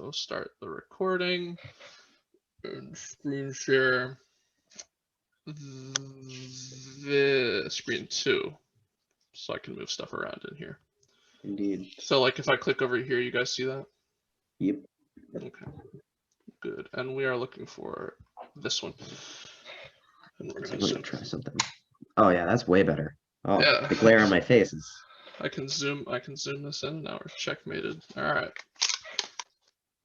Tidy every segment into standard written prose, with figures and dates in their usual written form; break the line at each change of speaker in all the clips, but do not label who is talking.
So start the recording and screen share the screen 2 so I can move stuff around in here.
Indeed.
So like if I click over here, you guys see that?
Yep.
Okay, good. And we are looking for this one. And we're
Let
gonna
me try something. Oh yeah, that's way better. Oh,
yeah.
the glare on my face is.
I can zoom this in. Now we're checkmated. All right.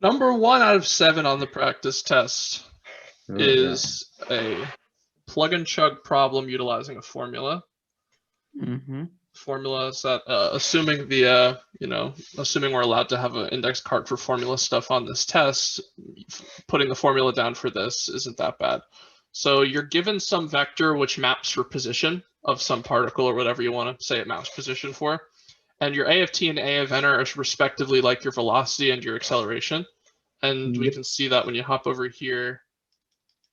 Number 1 out of 7 on the practice test is a plug and chug problem utilizing a formula. Formulas that, assuming the, assuming we're allowed to have an index card for formula stuff on this test, putting the formula down for this isn't that bad. So you're given some vector which maps for position of some particle or whatever you want to say it maps position for. And your A of t and A of n are respectively like your velocity and your acceleration. And we can see that when you hop over here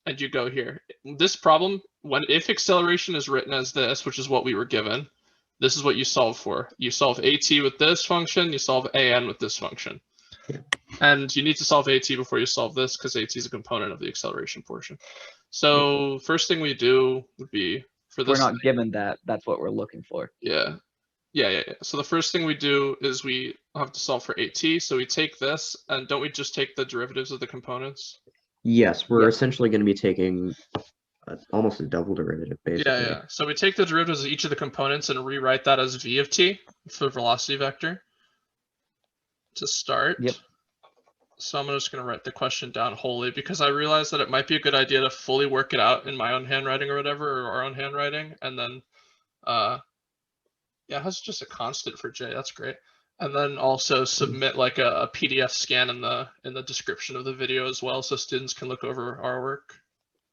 and you go here. This problem, if acceleration is written as this, which is what we were given, this is what you solve for. You solve AT with this function, you solve AN with this function. And you need to solve AT before you solve this because AT is a component of the acceleration portion. So first thing we do would be for this.
We're not given that, that's what we're looking for.
Yeah. So the first thing we do is we have to solve for AT. So we take this, and don't we just take the derivatives of the components?
Yes, we're essentially going to be taking almost a double derivative, basically.
Yeah. So we take the derivatives of each of the components and rewrite that as v of t for velocity vector to start.
Yep.
So I'm just going to write the question down wholly because I realized that it might be a good idea to fully work it out in my own handwriting or whatever, or our own handwriting, and then yeah, it has just a constant for j. That's great. And then also submit like a PDF scan in the description of the video as well, so students can look over our work.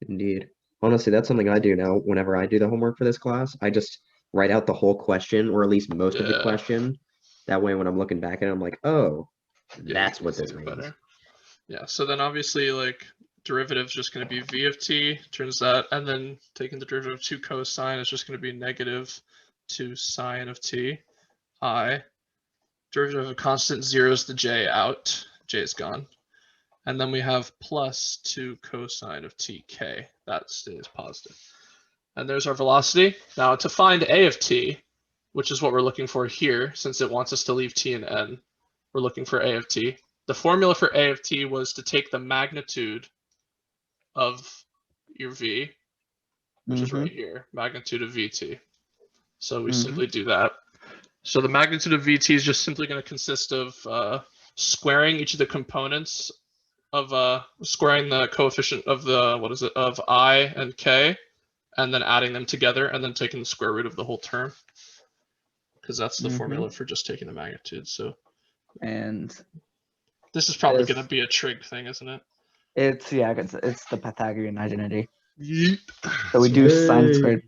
Indeed. Honestly, that's something I do now. Whenever I do the homework for this class, I just write out the whole question, or at least most of the question. That way, when I'm looking back at it, I'm like, oh, that's what this means.
Better. Yeah. So then obviously, like derivative is just going to be v of t. Turns that, and then taking the derivative of 2 cosine is just going to be negative 2 sine of t. I. Derivative of a constant zeros the j out. J is gone. And then we have plus 2 cosine of tk. That stays positive. And there's our velocity. Now to find a of t, which is what we're looking for here, since it wants us to leave t and n, we're looking for a of t. The formula for a of t was to take the magnitude of your v, which is right here, magnitude of vt. So we simply do that. So the magnitude of vt is just simply going to consist of squaring each of the components of squaring the coefficient of the of I and k, and then adding them together, and then taking the square root of the whole term, because that's the formula for just taking the magnitude. So,
and
this is probably going to be a trig thing, isn't it?
It's the Pythagorean identity. So we do sine squared.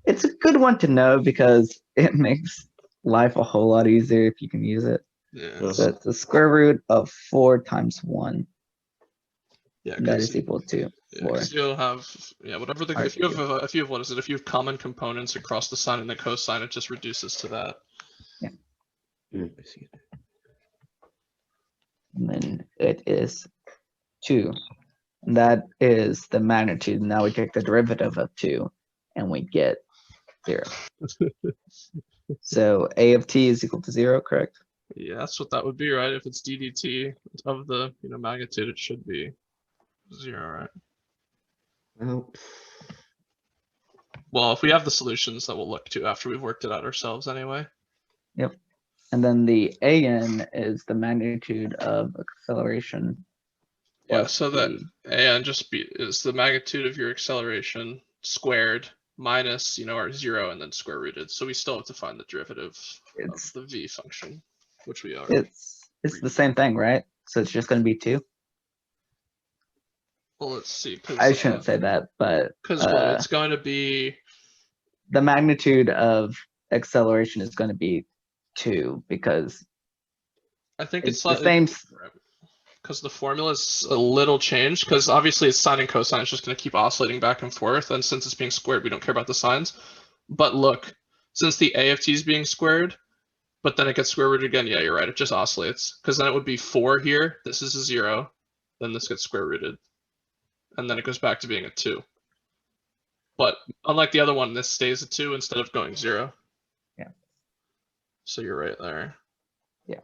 It's a good one to know because it makes life a whole lot easier if you can use it.
Yeah.
So it's the square root of 4 times 1.
Yeah,
that is equal to 4.
You'll have whatever the if you have what is it? If you have common components across the sine and the cosine, it just reduces to that.
Yeah. And then it is 2. That is the magnitude. Now we take the derivative of 2, and we get 0. So a of t is equal to 0, correct?
Yeah, that's what that would be, right? If it's d dt of the magnitude, it should be 0, right? Well, if we have the solutions that we'll look to after we've worked it out ourselves anyway.
Yep. And then the an is the magnitude of acceleration.
Yeah, so that an is the magnitude of your acceleration squared minus, our 0 and then square rooted. So we still have to find the derivative of the v function, which we are.
It's the same thing, right? So it's just going to be 2.
Well, let's see.
I shouldn't say that, but
because it's going to be
the magnitude of acceleration is going to be 2 because
I think
it's the same.
Because the formula is a little changed, because obviously it's sine and cosine, it's just going to keep oscillating back and forth, and since it's being squared, we don't care about the signs. But look, since the a of t is being squared, But then it gets square rooted again. Yeah, you're right. It just oscillates. Because then it would be 4 here. This is a 0. Then this gets square rooted. And then it goes back to being a 2. But unlike the other one, this stays a 2 instead of going 0.
Yeah.
So you're right there.
Yeah.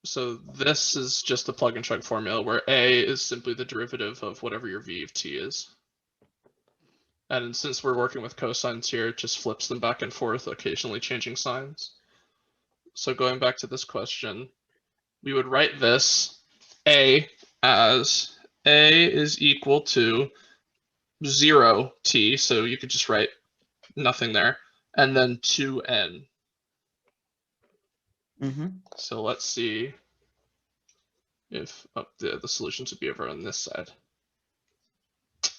So this is just the plug and chug formula where A is simply the derivative of whatever your V of t is. And since we're working with cosines here, it just flips them back and forth, occasionally changing signs. So going back to this question, we would write this A as A is equal to 0t, so you could just write nothing there, and then 2n. So let's see if the solutions would be over on this side.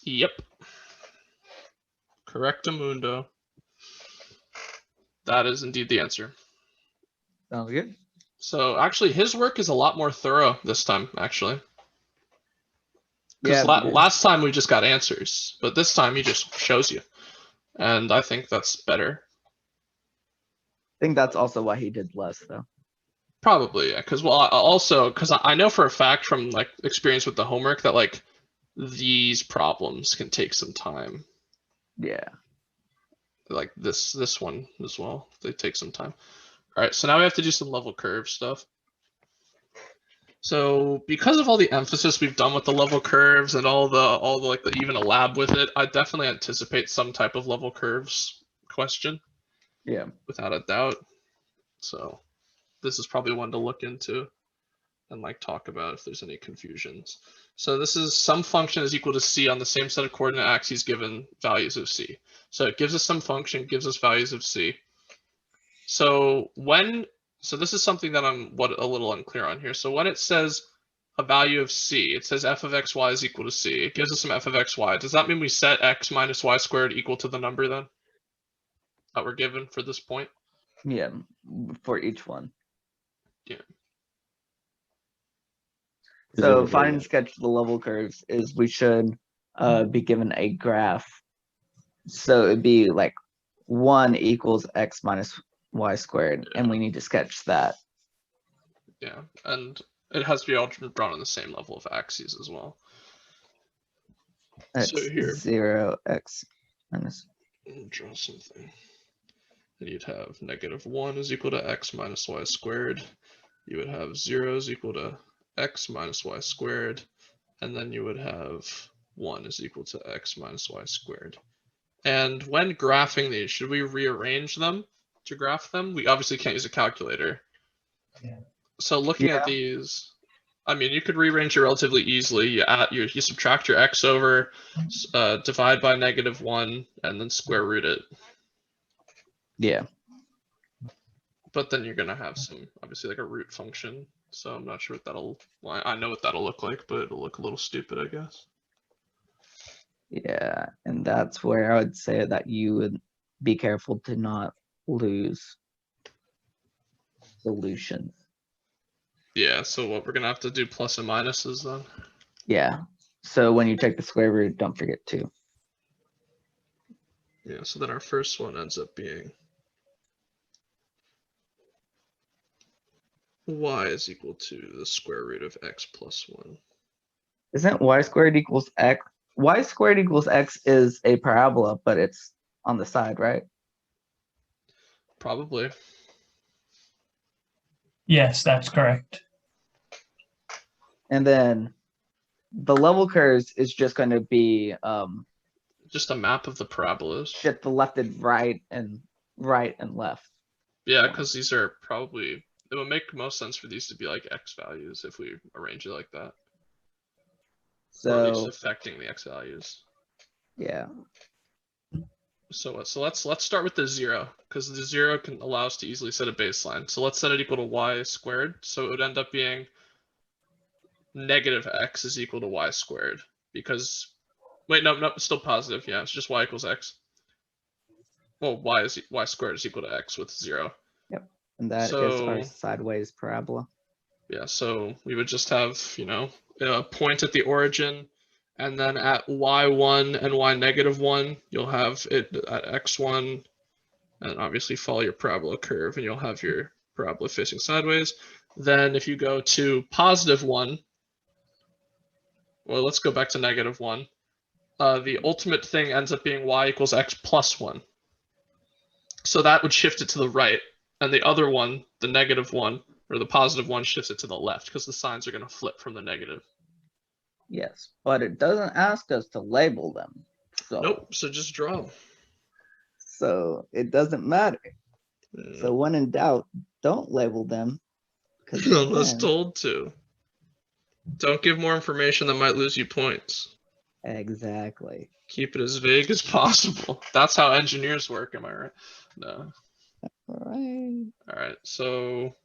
Yep. Correctamundo. That is indeed the answer.
Sounds good.
So actually, his work is a lot more thorough this time, actually. Because last time we just got answers, but this time he just shows you. And I think that's better.
I think that's also why he did less, though.
Probably, yeah. Because I know for a fact from like experience with the homework that like these problems can take some time.
Yeah.
Like this one as well. They take some time. All right, so now we have to do some level curve stuff. So because of all the emphasis we've done with the level curves and all the even a lab with it, I definitely anticipate some type of level curves question.
Yeah.
Without a doubt. So this is probably one to look into and like talk about if there's any confusions. So this is some function is equal to c on the same set of coordinate axes given values of c. So it gives us some function, gives us values of c. So this is something that I'm a little unclear on here. So when it says a value of c, it says f of xy is equal to c. It gives us some f of xy. Does that mean we set x minus y squared equal to the number then that we're given for this point?
Yeah, for each one.
Yeah.
So find and sketch the level curves is we should be given a graph. So it'd be like 1 equals x minus y squared, and we need to sketch that.
Yeah, and it has to be all drawn on the same level of axes as well.
X
So here,
0, x minus.
Draw something. And you'd have -1 is equal to x minus y squared. You would have 0 is equal to x minus y squared. And then you would have 1 is equal to x minus y squared. And when graphing these, should we rearrange them to graph them? We obviously can't use a calculator.
Yeah.
So looking at these, I mean, you could rearrange it relatively easily. You subtract your x over, divide by -1, and then square root it.
Yeah.
But then you're gonna have some, obviously, like a root function. So I'm not sure what I know what that'll look like, but it'll look a little stupid, I guess.
Yeah, and that's where I would say that you would be careful to not lose solutions.
Yeah, so what we're gonna have to do plus and minuses then.
Yeah. So when you take the square root, don't forget 2.
Yeah, so then our first one ends up being y is equal to the square root of x plus 1.
Isn't y squared equals x? Y squared equals x is a parabola, but it's on the side, right?
Probably.
Yes, that's correct.
And then the level curves is just going to be
just a map of the parabolas.
Just the left and right and left.
Yeah, because these are probably, it would make most sense for these to be like x values if we arrange it like that.
So
or at least affecting the x values.
Yeah.
So let's start with the 0, because the 0 can allow us to easily set a baseline. So let's set it equal to y squared. So it would end up being -x is equal to y squared, because wait, no, it's still positive. Yeah, it's just y equals x. Well, y squared is equal to x with 0.
Yep, and that is our sideways parabola.
Yeah, so we would just have, a point at the origin, and then at y1 and y-1, you'll have it at x1 and obviously follow your parabola curve, and you'll have your parabola facing sideways. Then if you go to +1, well, let's go back to -1. The ultimate thing ends up being y equals x plus 1. So that would shift it to the right, and the other one, the -1, or the +1, shifts it to the left, because the signs are going to flip from the negative.
Yes, but it doesn't ask us to label them. So,
Nope, so just draw them.
So it doesn't matter. So when in doubt, don't label them.
Unless told to. Don't give more information that might lose you points.
Exactly.
Keep it as vague as possible. That's how engineers work, am I right? No.
All
right, so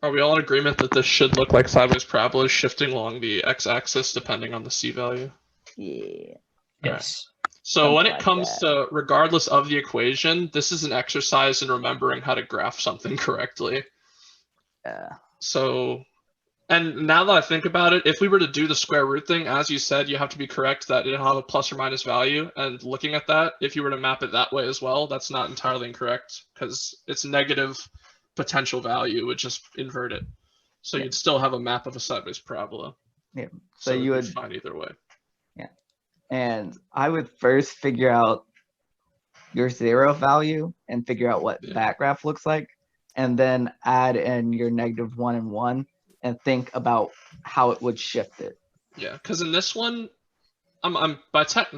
are we all in agreement that this should look like sideways parabolas shifting along the x-axis depending on the c value?
Yeah.
Yes.
So when it comes to, regardless of the equation, this is an exercise in remembering how to graph something correctly.
Yeah.
So, and now that I think about it, if we were to do the square root thing, as you said, you have to be correct that it'll have a plus or minus value. And looking at that, if you were to map it that way as well, that's not entirely incorrect, because it's negative potential value, it would just invert it. So you'd still have a map of a sideways parabola.
Yeah.
So
you would
fine either way.
Yeah. And I would first figure out your 0 value and figure out what that graph looks like, and then add in your -1 and 1 and think about how it would shift it.
Yeah, because in this one,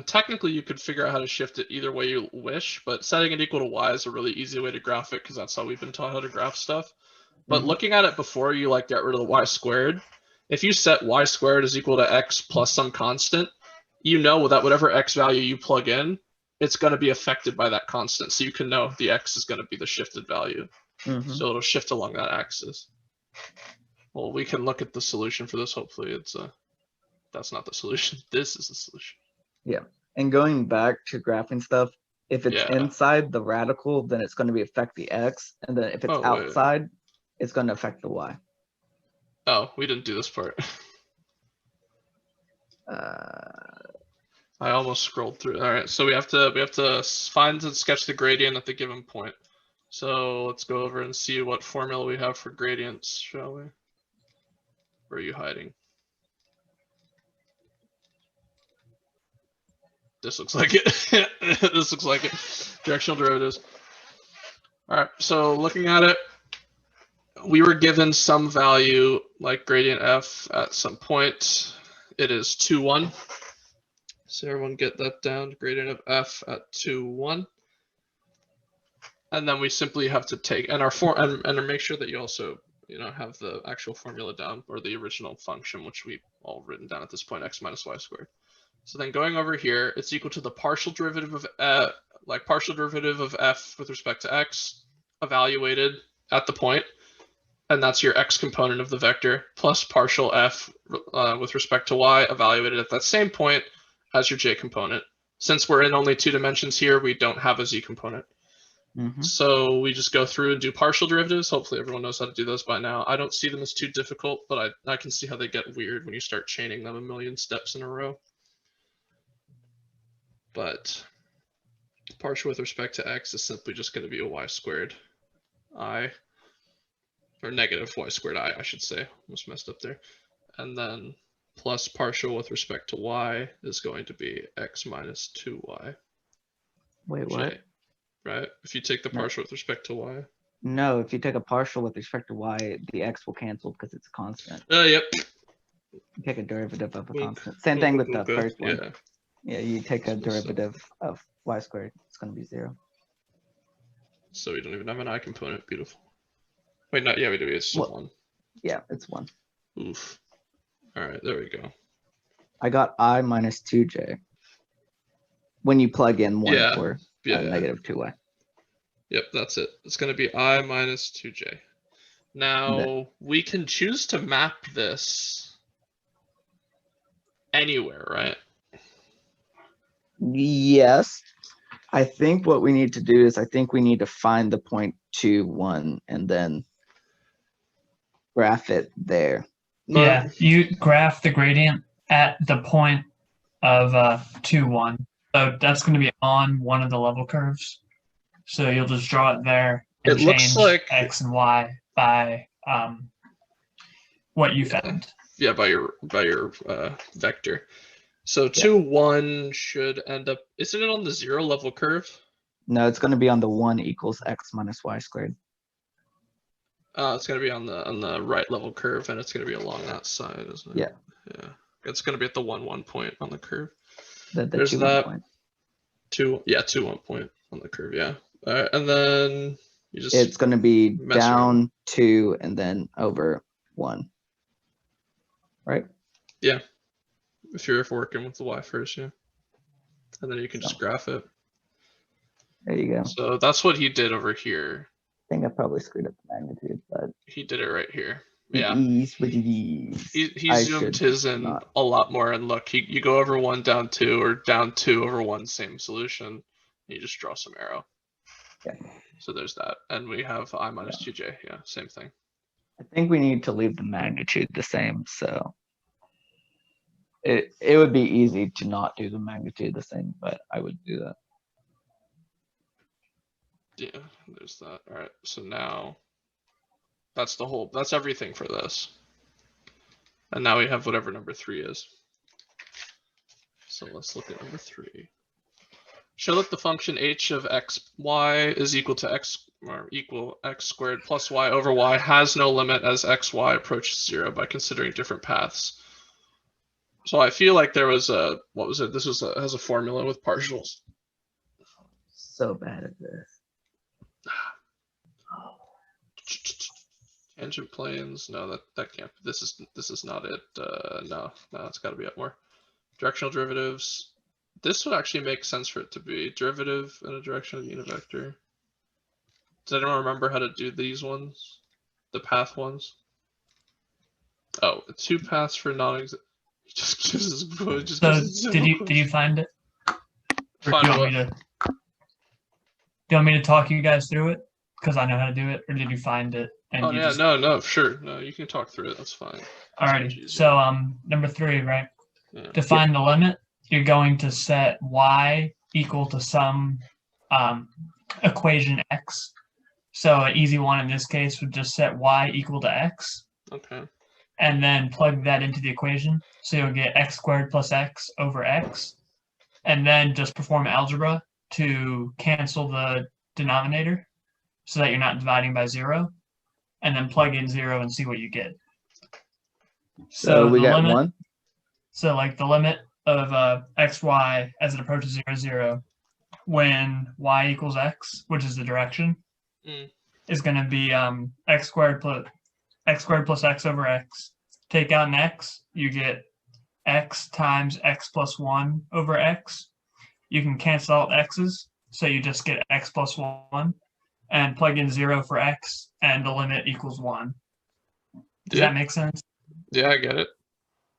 technically you could figure out how to shift it either way you wish, but setting it equal to y is a really easy way to graph it, because that's how we've been taught how to graph stuff. But looking at it before you like get rid of the y squared, if you set y squared is equal to x plus some constant, you know that whatever x value you plug in, it's going to be affected by that constant. So you can know the x is going to be the shifted value. So it'll shift along that axis. Well, we can look at the solution for this. Hopefully it's that's not the solution. This is the solution.
Yeah. And going back to graphing stuff, if it's inside the radical, then it's going to affect the x. And then if it's outside, it's going to affect the y.
Oh, we didn't do this part. I almost scrolled through. All right, so we have to find and sketch the gradient at the given point. So let's go over and see what formula we have for gradients, shall we? Where are you hiding? This looks like it. This looks like it. Directional derivatives. All right, so looking at it, we were given some value like gradient f at some point. It is 2, 1. So everyone get that down. Gradient of f at 2, 1. And then we simply have to take and make sure that you also have the actual formula down, or the original function, which we've all written down at this point, x minus y squared. So then going over here, it's equal to the partial derivative of f with respect to x evaluated at the point, and that's your x component of the vector, plus partial f with respect to y evaluated at that same point as your j component. Since we're in only 2 dimensions here, we don't have a z component. So we just go through and do partial derivatives. Hopefully everyone knows how to do those by now. I don't see them as too difficult, but I can see how they get weird when you start chaining them a million steps in a row. But partial with respect to x is simply just going to be a y squared I, or negative y squared I should say. Almost messed up there. And then plus partial with respect to y is going to be x minus 2y.
Wait, what?
Right? If you take the partial with respect to y.
No, if you take a partial with respect to y, the x will cancel because it's a constant.
Yep.
You take a derivative of a constant. Same thing with the first one. Yeah, you take a derivative of y squared. It's going to be 0.
So we don't even have an I component. Beautiful. Wait, not we do. It's still 1.
Yeah, it's 1.
Oof. All right, there we go.
I got I minus 2j. When you plug in 1 for negative 2y.
Yep, that's it. It's going to be I minus 2j. Now, we can choose to map this anywhere, right?
Yes. I think what we need to do is we need to find the point 2, 1, and then graph it there.
Yeah, you graph the gradient at the point of 2, 1. So that's going to be on one of the level curves. So you'll just draw it there
It
and
looks
change
like
x and y by what you found.
Yeah, by your vector. So 2, 1 should end up. Isn't it on the 0 level curve?
No, it's going to be on the 1 equals x minus y squared.
It's going to be on the right level curve, and it's going to be along that side, isn't it?
Yeah.
Yeah. It's going to be at the 1, 1 point on the curve.
There's 2, 1 point.
2, 1 point on the curve, yeah. And then you just.
It's going to be down
around.
2 and then over 1. Right?
Yeah. If you're working with the y first, yeah. And then you can just graph it.
There you go.
So that's what he did over here.
I think I probably screwed up the magnitude, but
he did it right here. Yeah.
He
zoomed his in a lot more, and look, you go over 1 down 2 or down 2 over 1, same solution. You just draw some arrow.
Okay.
So there's that, and we have I minus 2j. Yeah, same thing.
I think we need to leave the magnitude the same, so it would be easy to not do the magnitude the same, but I would do that.
Yeah, there's that. All right, so now that's everything for this. And now we have whatever number 3 is. So let's look at number 3. Show that the function h of x, y is equal to x or equal x squared plus y over y has no limit as x, y approaches 0 by considering different paths. So I feel like there was a, what was it? This was has a formula with partials.
So bad at this.
Tangent planes. No, that can't. This is not it. No, it's got to be up more. Directional derivatives. This would actually make sense for it to be derivative in a direction of unit vector. Does anyone remember how to do these ones? The path ones? Oh, 2 paths for non-exist.
So did you find it? Or
Find
do you
what?
want me to talk you guys through it? Because I know how to do it, or did you find it? And
Oh
you
yeah,
just...
no, sure. No, you can talk through it, that's fine.
Alrighty. So number 3, right?
Yeah.
To find the limit, you're going to set y equal to some equation x. So an easy one in this case would just set y equal to x.
Okay.
And then plug that into the equation. So you'll get x squared plus x over x. And then just perform algebra to cancel the denominator so that you're not dividing by 0. And then plug in 0 and see what you get.
So we got 1.
So like the limit of xy as it approaches 0, 0, when y equals x, which is the direction, is going to be x squared plus x over x. Take out an x, you get x times x plus 1 over x. You can cancel out x's, so you just get x plus 1, and plug in 0 for x, and the limit equals 1. Does that make sense?
Yeah, I get it.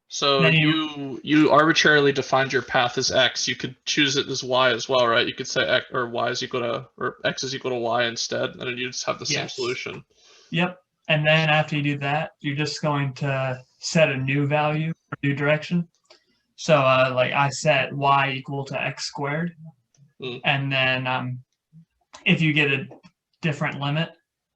So you arbitrarily defined your path as x. You could choose it as y as well, right? You could say x or y is equal to, or x is equal to y instead, and then you just have the same solution.
Yep. And then after you do that, you're just going to set a new value or new direction. So like I set y equal to x squared, and then if you get a different limit,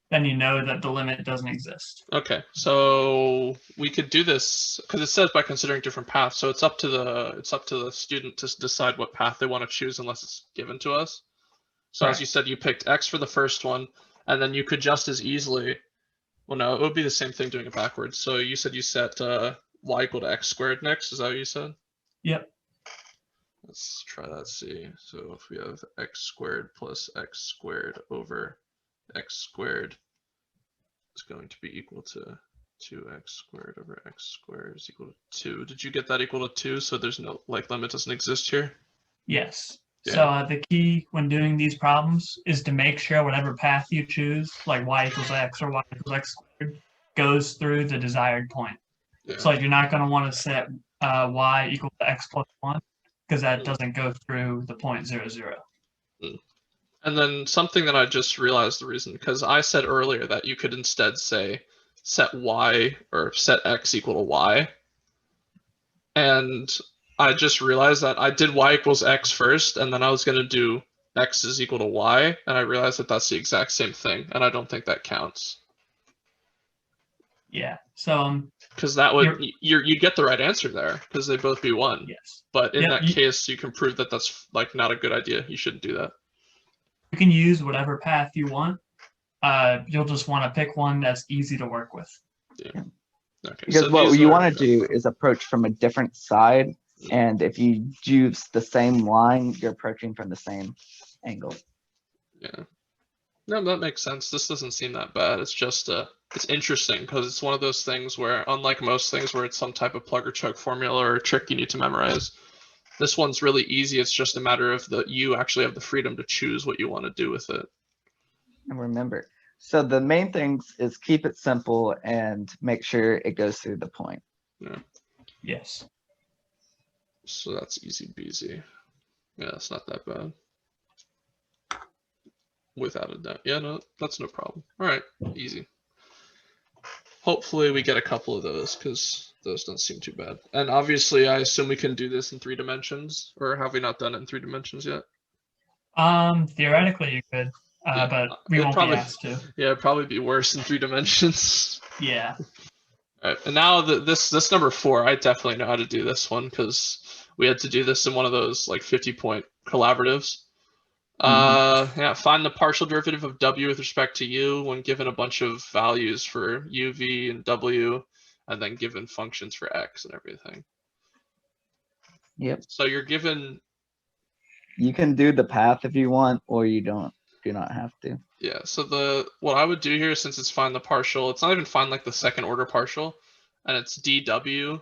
then you know that the limit doesn't exist. Okay, so we could do this because it says by considering different paths. So it's up to the student to decide what path they want to choose unless it's given to us. So as you said, you picked x for the first one, and then you could just as easily. Well, no, it would be the same thing doing it backwards. So you said you set y equal to x squared next. Is that what you said? Yep. Let's try that. See. So if we have x squared plus x squared over x squared is going to be equal to 2x squared over x squared is equal to 2. Did you get that equal to 2? So there's no limit doesn't exist here? Yes. Yeah. So the key when doing these problems is to make sure whatever path you choose, like y equals x or y equals x squared, goes through the desired point. Yeah. So like you're not going to want to set y equal to x plus 1 because that doesn't go through the point 0, 0. And then something that I just realized the reason, because I said earlier that you could instead say set y or set x equal to y. And I just realized that I did y equals x first, and then I was going to do
x is equal to y, and I realize that that's the exact same thing, and I don't think that counts.
Yeah. So
because that would you'd get the right answer there because they both be 1.
yes.
But in that case, you can prove that that's like not a good idea. You shouldn't do that.
You can use whatever path you want. You'll just want to pick one that's easy to work with.
Yeah. Okay.
Because
so
what you want to do is approach from a different side, and if you use the same line, you're approaching from the same angle.
Yeah. No, that makes sense. This doesn't seem that bad. It's just it's interesting because it's one of those things where, unlike most things where it's some type of plug or chug formula or trick you need to memorize, this one's really easy. It's just a matter of you actually have the freedom to choose what you want to do with it.
And remember, so the main things is keep it simple and make sure it goes through the point.
Yeah.
Yes.
So that's easy peasy. Yeah, it's not that bad. Without a doubt. Yeah, no, that's no problem. All right, easy. Hopefully we get a couple of those because those don't seem too bad. And obviously, I assume we can do this in 3 dimensions, or have we not done it in 3 dimensions yet?
Theoretically you could, but we won't be asked to.
Yeah, it'd probably be worse in 3 dimensions.
Yeah.
All right, and now this number 4, I definitely know how to do this one because we had to do this in one of those like 50-point collaboratives. Yeah, find the partial derivative of w with respect to u when given a bunch of values for u, v, and w, and then given functions for x and everything.
Yep.
So you're given.
You can do the path if you want, or you do not have to.
Yeah. So what I would do here, since it's find the partial, it's not even find like the second order partial, and it's dw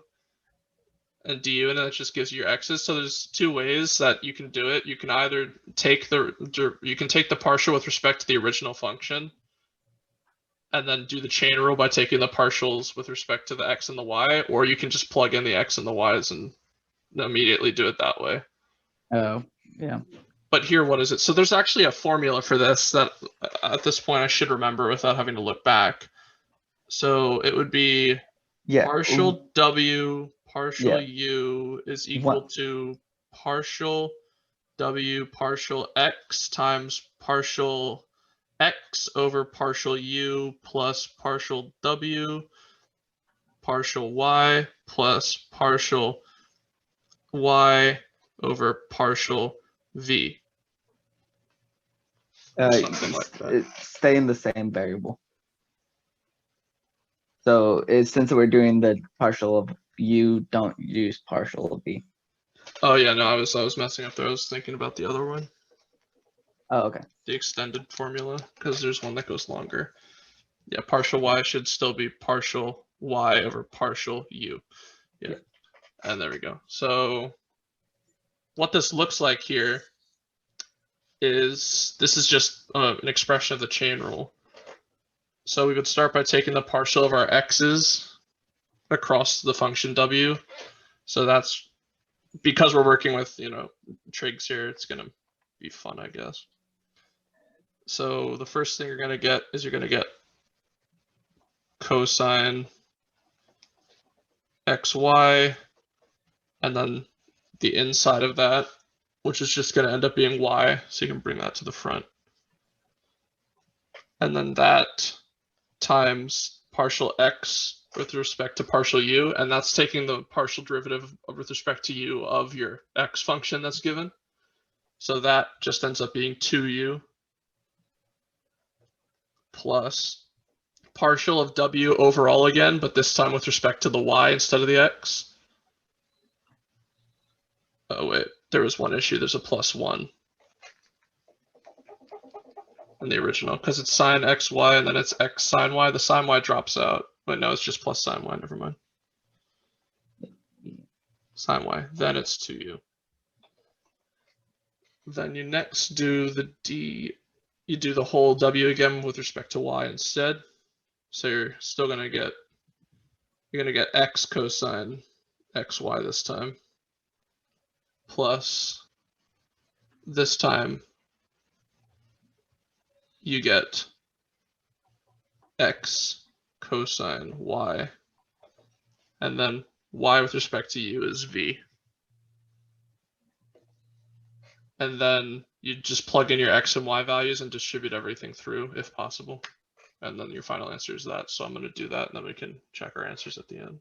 and du, and then it just gives you your x's. So there's 2 ways that you can do it. You can either take the partial with respect to the original function, and then do the chain rule by taking the partials with respect to the x and the y, or you can just plug in the x and the y's and immediately do it that way.
Oh, yeah.
But here, what is it? So there's actually a formula for this that at this point I should remember without having to look back. So it would be partial w partial u is equal to partial w partial x times partial x over partial u plus partial w partial y plus partial y over partial v. Something like that.
Stay in the same variable. So since we're doing the partial of u, don't use partial of v.
Oh yeah, no, I was messing up there. I was thinking about the other one.
Oh, okay.
The extended formula, because there's one that goes longer. Yeah, partial y should still be partial y over partial u. Yeah. And there we go. So what this looks like here is this is just an expression of the chain rule. So we would start by taking the partial of our x's across the function w. So that's because we're working with, trigs here, it's going to be fun, I guess. So the first thing you're going to get is you're going to get cosine xy, and then the inside of that, which is just going to end up being y, so you can bring that to the front. And then that times partial x with respect to partial u, and that's taking the partial derivative with respect to u of your x function that's given. So that just ends up being 2u plus partial of w overall again, but this time with respect to the y instead of the x. Oh wait, there was one issue. There's a +1 in the original because it's sine xy and then it's x sine y. The sine y drops out. But no, it's just plus sine y. Never mind. Sine y. Then it's 2u. Then you next do the d. You do the whole w again with respect to y instead. So you're still gonna get. You're gonna get x cosine xy this time. Plus this time you get x cosine y, and then y with respect to u is v. And then you just plug in your x and y values and distribute everything through if possible. And then your final answer is that. So I'm going to do that, and then we can check our answers at the end.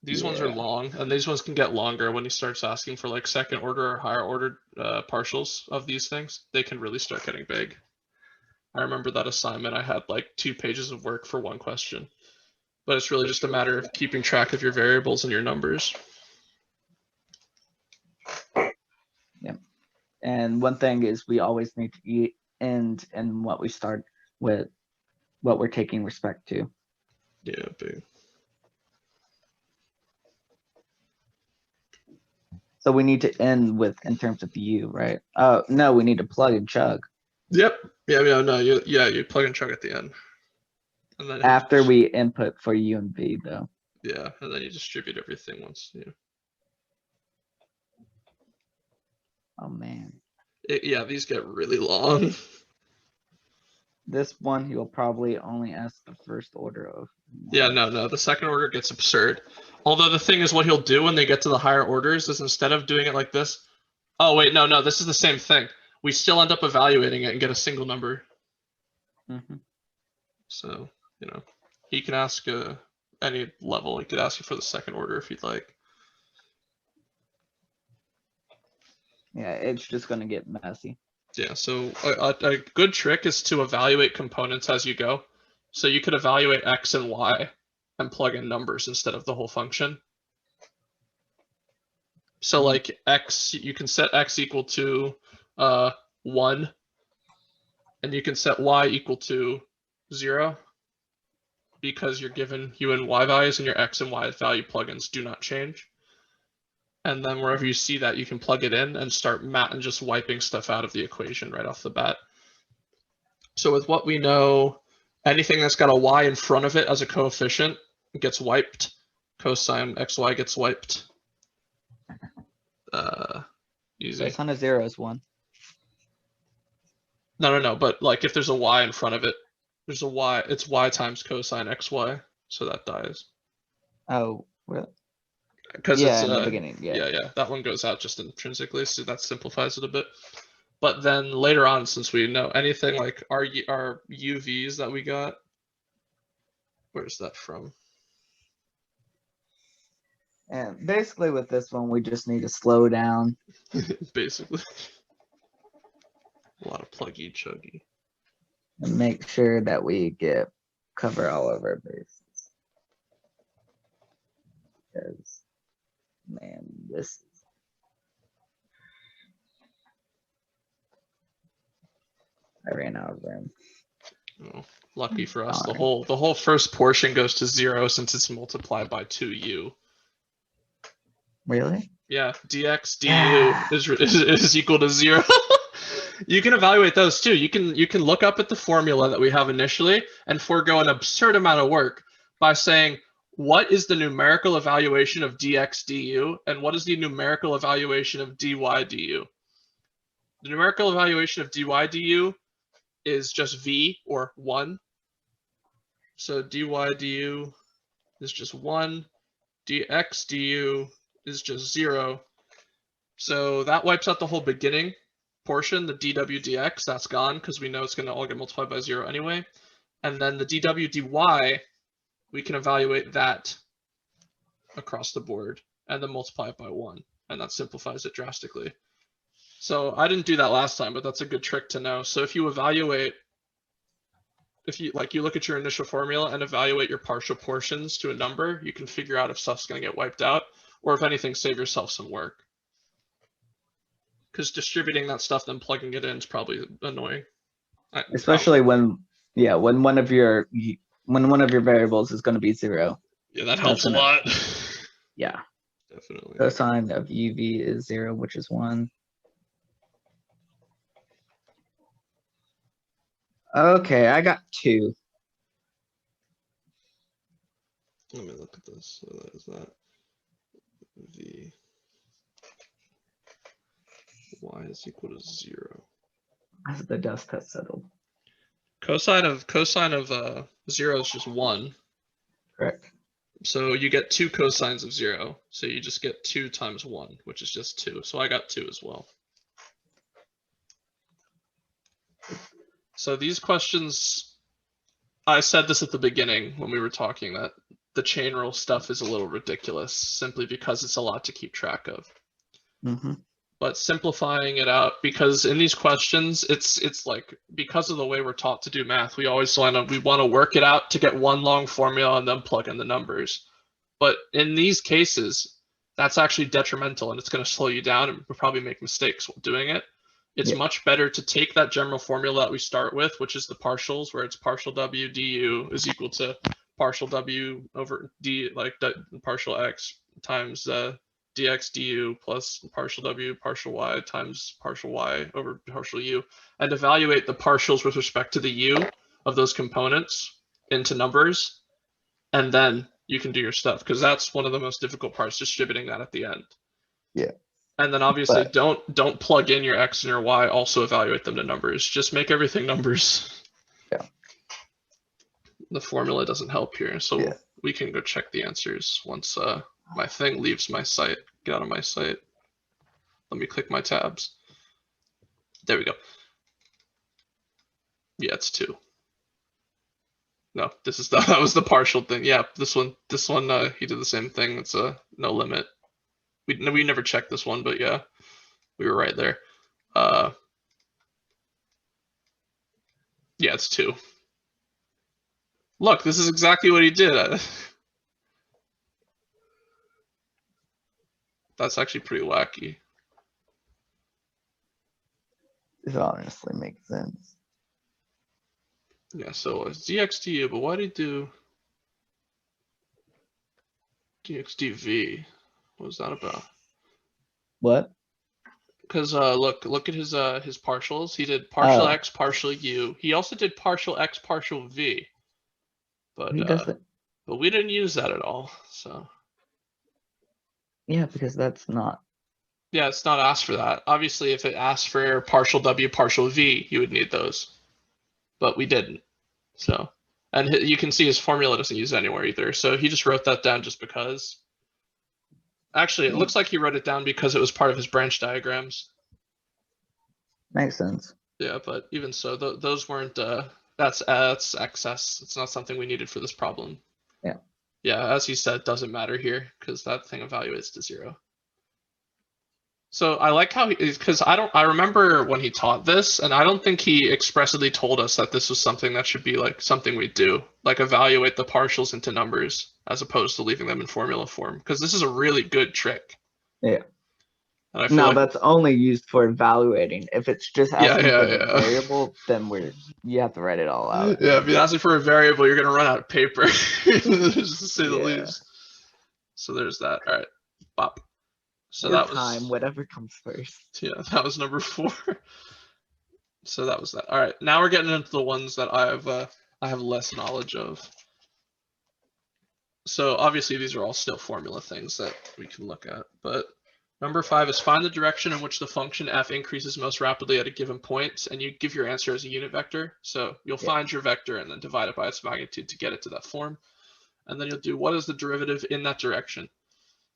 These ones are long, and these ones can get longer when he starts asking for like second order or higher order partials of these things. They can really start getting big. I remember that assignment, I had like 2 pages of work for one question. But it's really just a matter of keeping track of your variables and your numbers.
Yeah. And one thing is we always need to end in what we start with, what we're taking respect to.
Yeah, big.
So we need to end with in terms of U, right? Oh, no, we need to plug and chug.
Yep. Yeah, no, you plug and chug at the end. And then
after we input for U and V, though.
Yeah, and then you distribute everything once. Yeah.
Oh, man.
Yeah, these get really long.
This one, he will probably only ask the first order of.
Yeah, no, the second order gets absurd. Although the thing is, what he'll do when they get to the higher orders is instead of doing it like this, oh wait, no, this is the same thing. We still end up evaluating it and get a single number.
Mm-hmm.
So, he can ask any level. He could ask you for the second order if you'd like.
Yeah, it's just going to get messy.
Yeah, so a good trick is to evaluate components as you go. So you could evaluate x and y and plug in numbers instead of the whole function. So like x, you can set x equal to 1, and you can set y equal to 0, because you're given u and y values and your x and y value plugins do not change. And then wherever you see that, you can plug it in and start and just wiping stuff out of the equation right off the bat. So with what we know, anything that's got a y in front of it as a coefficient gets wiped. Cosine xy gets wiped. Easy.
Cosine of 0 is 1.
No, but like if there's a y in front of it, there's a y, it's y times cosine xy, so that dies.
Oh, really?
Because
yeah,
it's
in the beginning, yeah.
That one goes out just intrinsically, so that simplifies it a bit. But then later on, since we know anything like our UVs that we got, where's that from?
And basically with this one, we just need to slow down.
Basically. A lot of pluggy chuggy.
And make sure that we cover all of our bases. Because, man, this is. I ran out of room.
Oh, lucky for us, the whole first portion goes to 0 since it's multiplied by 2u.
Really?
Yeah, dx du is equal to 0. You can evaluate those too. You can look up at the formula that we have initially and forego an absurd amount of work by saying, what is the numerical evaluation of dx du and what is the numerical evaluation of dy du? The numerical evaluation of dy du is just v, or 1. So dy du is just 1. Dx du is just 0. So that wipes out the whole beginning portion, the dw dx, that's gone because we know it's going to all get multiplied by 0 anyway. And then the dw dy, we can evaluate that across the board and then multiply it by 1. And that simplifies it drastically. So I didn't do that last time, but that's a good trick to know. So if you evaluate, if you look at your initial formula and evaluate your partial portions to a number, you can figure out if stuff's going to get wiped out, or if anything, save yourself some work. Because distributing that stuff, then plugging it in is probably annoying.
Especially when one of your variables is going to be 0.
Yeah, that helps a lot.
Yeah.
Definitely.
Cosine of UV is 0, which is 1. Okay, I got 2.
Let me look at this. So that is that. V y is equal to 0.
As the dust has settled.
Cosine of 0 is just 1.
Correct.
So you get 2 cosines of 0. So you just get 2 times 1, which is just 2. So I got 2 as well. So these questions, I said this at the beginning when we were talking that the chain rule stuff is a little ridiculous simply because it's a lot to keep track of.
Mm-hmm.
But simplifying it out, because in these questions, it's like, because of the way we're taught to do math, we always want to work it out to get one long formula and then plug in the numbers. But in these cases, that's actually detrimental and it's going to slow you down and you'll probably make mistakes while doing it. It's much better to take that general formula that we start with, which is the partials, where it's partial w du is equal to partial w over d, like partial x times dx du plus partial w partial y times partial y over partial u, and evaluate the partials with respect to the u of those components into numbers, and then you can do your stuff, because that's one of the most difficult parts, distributing that at the end.
Yeah.
And then obviously don't plug in your x and your y, also evaluate them to numbers. Just make everything numbers.
Yeah.
The formula doesn't help here, so we can go check the answers once my thing leaves my site. Get out of my site. Let me click my tabs. There we go. Yeah, it's 2. No, this is that was the partial thing. Yeah, this one he did the same thing. It's a no limit. We never checked this one, but yeah, we were right there. Yeah, it's 2. Look, this is exactly what he did. That's actually pretty wacky.
This honestly makes sense.
Yeah, so it's dxdu, but why did he do dxdv? What was that about?
What?
Because look at his partials. He did partial x, partial u. He also did partial x, partial v. But
he doesn't.
But we didn't use that at all. So.
Yeah, because that's not.
Yeah, it's not asked for that. Obviously, if it asked for partial w, partial v, you would need those. But we didn't. So, and you can see his formula doesn't use it anywhere either. So he just wrote that down just because. Actually, it looks like he wrote it down because it was part of his branch diagrams.
Makes sense.
Yeah, but even so, those weren't. That's excess. It's not something we needed for this problem.
Yeah.
Yeah, as he said, doesn't matter here because that thing evaluates to 0. So I like how because I remember when he taught this, and I don't think he expressly told us that this was something that should be like something we do, like evaluate the partials into numbers as opposed to leaving them in formula form, because this is a really good trick.
Yeah.
And I feel
now that's only used for evaluating. If it's just asking for the variable, then you have to write it all out.
Yeah, if you're asking for a variable, you're gonna run out of paper, just to say the least. So there's that. All right, bop. So that was
time, whatever comes first.
Yeah, that was number 4. So that was that. All right, now we're getting into the ones that I have less knowledge of. So obviously these are all still formula things that we can look at. But number 5 is find the direction in which the function f increases most rapidly at a given point, and you give your answer as a unit vector. So you'll find your vector and then divide it by its magnitude to get it to that form. And then you'll do what is the derivative in that direction.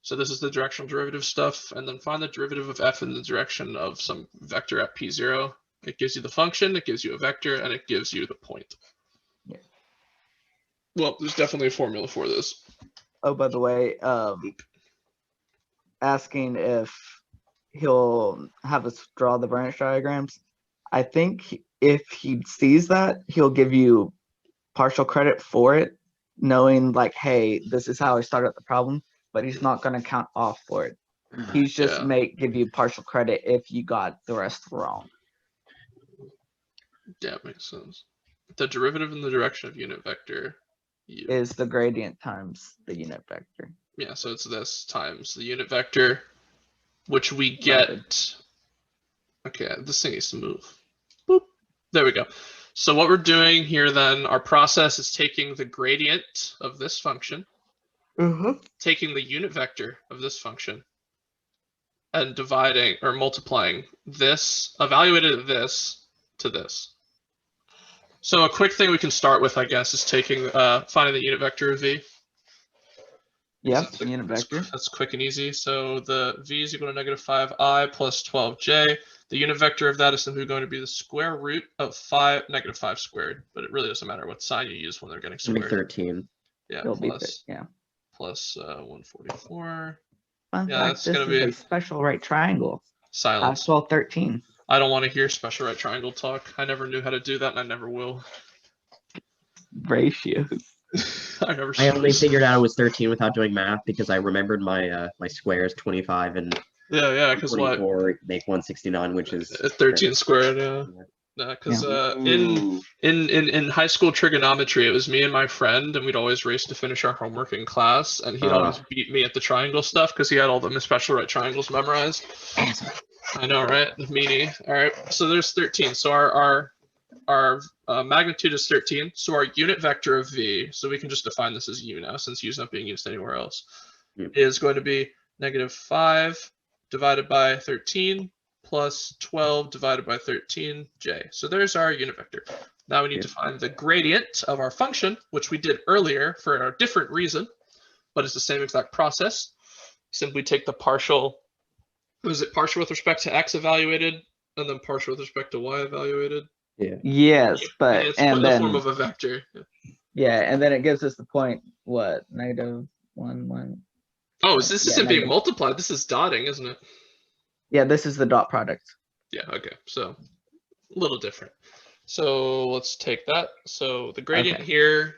So this is the directional derivative stuff, and then find the derivative of f in the direction of some vector at p0. It gives you the function, it gives you a vector, and it gives you the point.
Yeah.
Well, there's definitely a formula for this.
Oh, by the way, asking if he'll have us draw the branch diagrams. I think if he sees that, he'll give you partial credit for it, knowing like, hey, this is how I started the problem. But he's not going to count off for it. He's just give you partial credit if you got the rest wrong.
Yeah, makes sense. The derivative in the direction of unit vector
is the gradient times the unit vector.
Yeah, so it's this times the unit vector, which we get. Okay, this thing needs to move. Boop. There we go. So what we're doing here then, our process is taking the gradient of this function, taking the unit vector of this function, and dividing or multiplying this, evaluated this to this. So a quick thing we can start with, I guess, is taking finding the unit vector of v.
Yep,
That's a-
unit vector.
That's quick and easy. So the v is equal to negative 5i plus 12j. The unit vector of that is simply going to be the square root of negative 5 squared, but it really doesn't matter what sign you use when they're getting
It's gonna be
squared.
13.
Yeah,
It'll be
plus,
yeah.
plus 144.
Fun
Yeah,
fact,
that's
this
gonna
is
be
a special right triangle.
silence.
12, 13.
I don't want to hear special right triangle talk. I never knew how to do that, and I never will.
Ratios.
I only figured out it was 13 without doing math because I remembered my my squares 25 and
Yeah, because what?
44 make 169, which is
13 squared. Yeah. Because in high school trigonometry, it was me and my friend, and we'd always race to finish our homework in class, and he'd always beat me at the triangle stuff because he had all the special right triangles memorized. I know, right? Meanie. All right, so there's 13. So our magnitude is 13. So our unit vector of v, so we can just define this as u now, since u is not being used anywhere else, is going to be negative 5 divided by 13 plus 12 divided by 13j. So there's our unit vector. Now we need to find the gradient of our function, which we did earlier for a different reason, but it's the same exact process. Simply take the partial, was it partial with respect to x evaluated, and then partial with respect to y evaluated?
Yeah.
Yes, but
it's put in the form of a vector.
Yeah, and then it gives us the point, what, negative 1, 1.
Oh, this isn't being multiplied. This is dotting, isn't it?
Yeah, this is the dot product.
Yeah, okay. So a little different. So let's take that. So the gradient here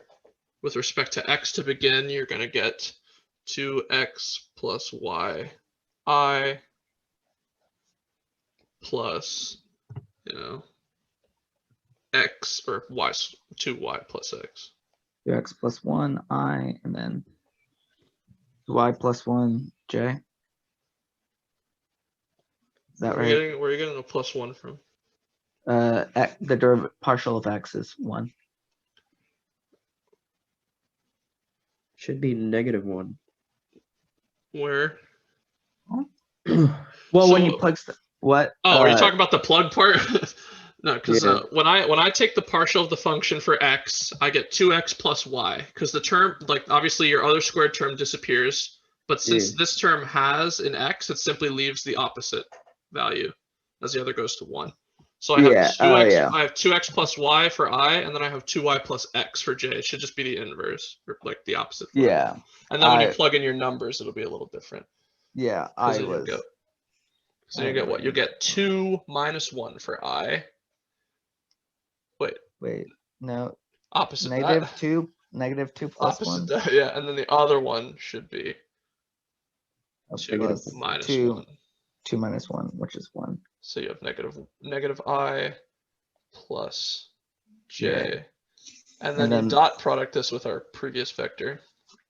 with respect to x to begin, you're going to get 2x plus y I plus, x, or y, 2y plus x.
2x plus 1 I, and then y plus 1 j. Is that right?
Where are you getting the plus 1 from?
The partial of x is 1.
Should be negative 1.
Where?
Well, when you plug what?
Oh, are you talking about the plug part? No, because when I take the partial of the function for x, I get 2x plus y, because the term, like, obviously your other squared term disappears, but since this term has an x, it simply leaves the opposite value as the other goes to 1. So I have 2x, I have 2x plus y for I, and then I have 2y plus x for j. It should just be the inverse, or like the opposite form.
Yeah.
And then when you plug in your numbers, it'll be a little different.
Yeah,
So you get what? You get 2 minus 1 for I.
Wait, no.
Opposite
negative
that.
2, negative 2 plus
opposite
1.
That, yeah, and then the other one should be
2
minus 1.
2 minus 1, which is 1.
So you have negative I plus j. And then you dot product this with our previous vector.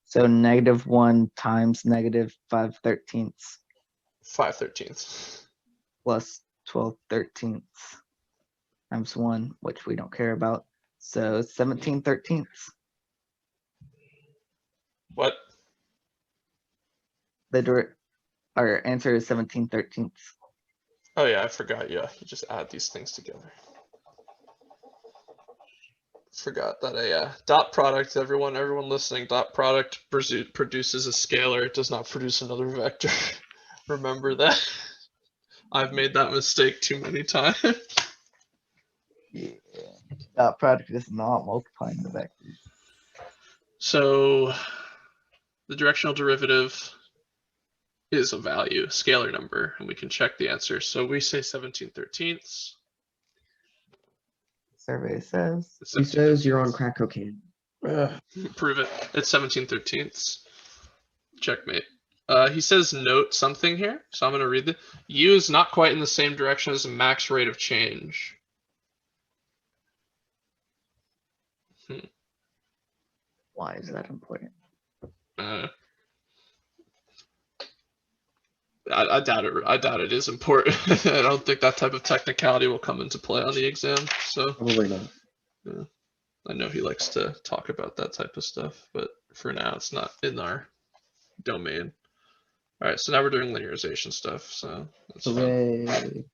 So negative 1 times negative 5/13.
5/13.
Plus 12/13 times 1, which we don't care about. So 17/13.
What?
Our answer is 17/13.
Oh yeah, I forgot. Yeah, you just add these things together. Forgot that a dot product, everyone listening, dot product produces a scalar. It does not produce another vector. Remember that. I've made that mistake too many times.
Yeah, dot product is not multiplying the vectors.
So the directional derivative is a value, scalar number, and we can check the answer. So we say 17/13.
Survey says.
He says you're on crack cocaine.
Prove it. It's 17/13. Checkmate. He says note something here, so I'm going to read it. U is not quite in the same direction as the max rate of change.
Why is that important?
I doubt it. I doubt it is important. I don't think that type of technicality will come into play on the exam. So
probably not.
Yeah. I know he likes to talk about that type of stuff, but for now it's not in our domain. All right, so now we're doing linearization stuff. So that's fun.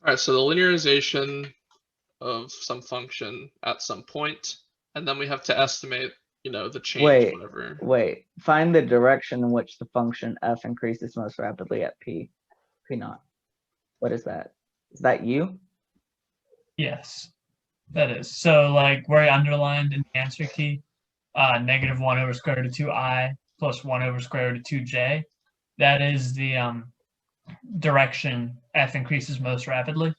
All right, so the linearization of some function at some point, and then we have to estimate, you know, the change,
Wait,
whatever.
wait. Find the direction in which the function f increases most rapidly at p. P naught. What is that? Is that u?
Yes, that is. So like where I underlined in the answer key, negative 1 over square root of 2i plus 1 over square root of 2j. That is the direction f increases most rapidly.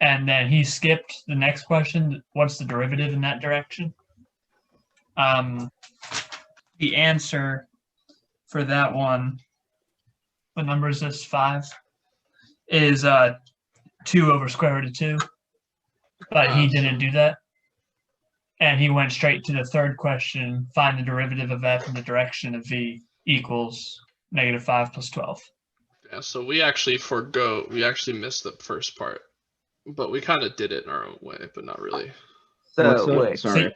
And then he skipped the next question. What's the derivative in that direction? The answer for that one, what number is this? 5, is 2 over square root of 2. But he didn't do that. And he went straight to the third question, find the derivative of f in the direction of v equals negative 5 plus 12.
Yeah, so we actually missed the first part. But we kind of did it in our own way, but not really.
So wait,
sorry.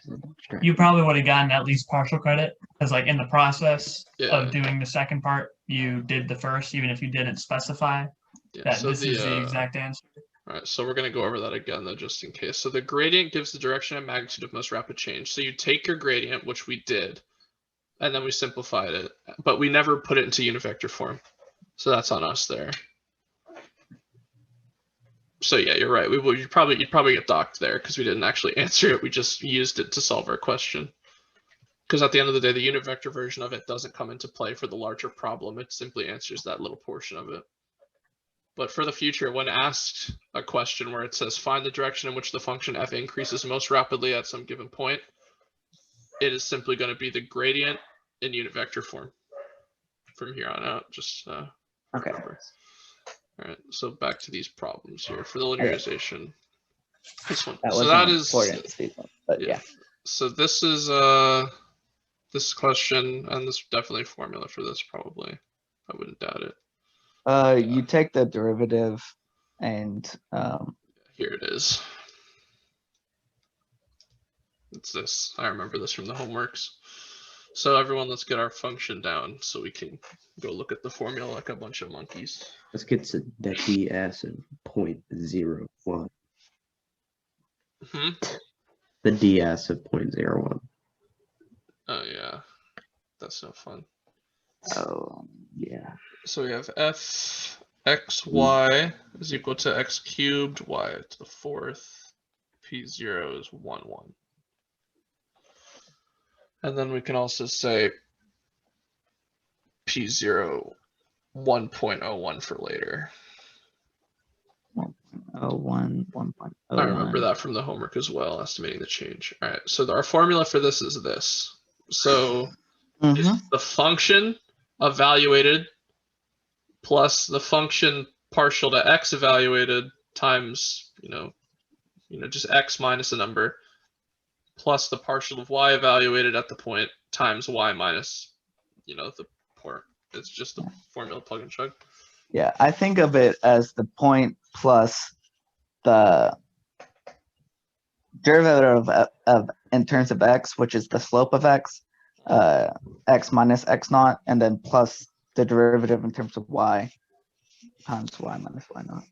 You probably would have gotten at least partial credit because, like, in the process of doing the second part, you did the first, even if you didn't specify that so this is the exact answer.
All right, so we're going to go over that again, though, just in case. So the gradient gives the direction and magnitude of most rapid change. So you take your gradient, which we did, and then we simplified it, but we never put it into unit vector form. So that's on us there. So yeah, you're right. You'd probably get docked there because we didn't actually answer it. We just used it to solve our question. Because at the end of the day, the unit vector version of it doesn't come into play for the larger problem. It simply answers that little portion of it. But for the future, when asked a question where it says find the direction in which the function f increases most rapidly at some given point, it is simply going to be the gradient in unit vector form from here on out. Just
okay.
Remember. All right, so back to these problems here for the linearization. This one.
That
so that is
important, but yeah.
So this is this question, and this definitely formula for this probably. I wouldn't doubt it.
You take the derivative and
here it is. It's this. I remember this from the homeworks. So everyone, let's get our function down so we can go look at the formula like a bunch of monkeys.
Let's get to that ds and 0.01. The ds of 0.01.
Oh yeah, that's no fun.
Oh yeah.
So we have f x y is equal to x cubed y to the fourth. P0 is 1, 1. And then we can also say P0 1.01 for later.
1.01, 1.01.
I remember that from the homework as well, estimating the change. All right, so our formula for this is this. So it's the function evaluated plus the function partial to x evaluated times, just x minus a number, plus the partial of y evaluated at the point times y minus, the port. It's just the formula plug and chug.
Yeah, I think of it as the point plus the derivative of in terms of x, which is the slope of x, x minus x naught, and then plus the derivative in terms of y times y minus y naught.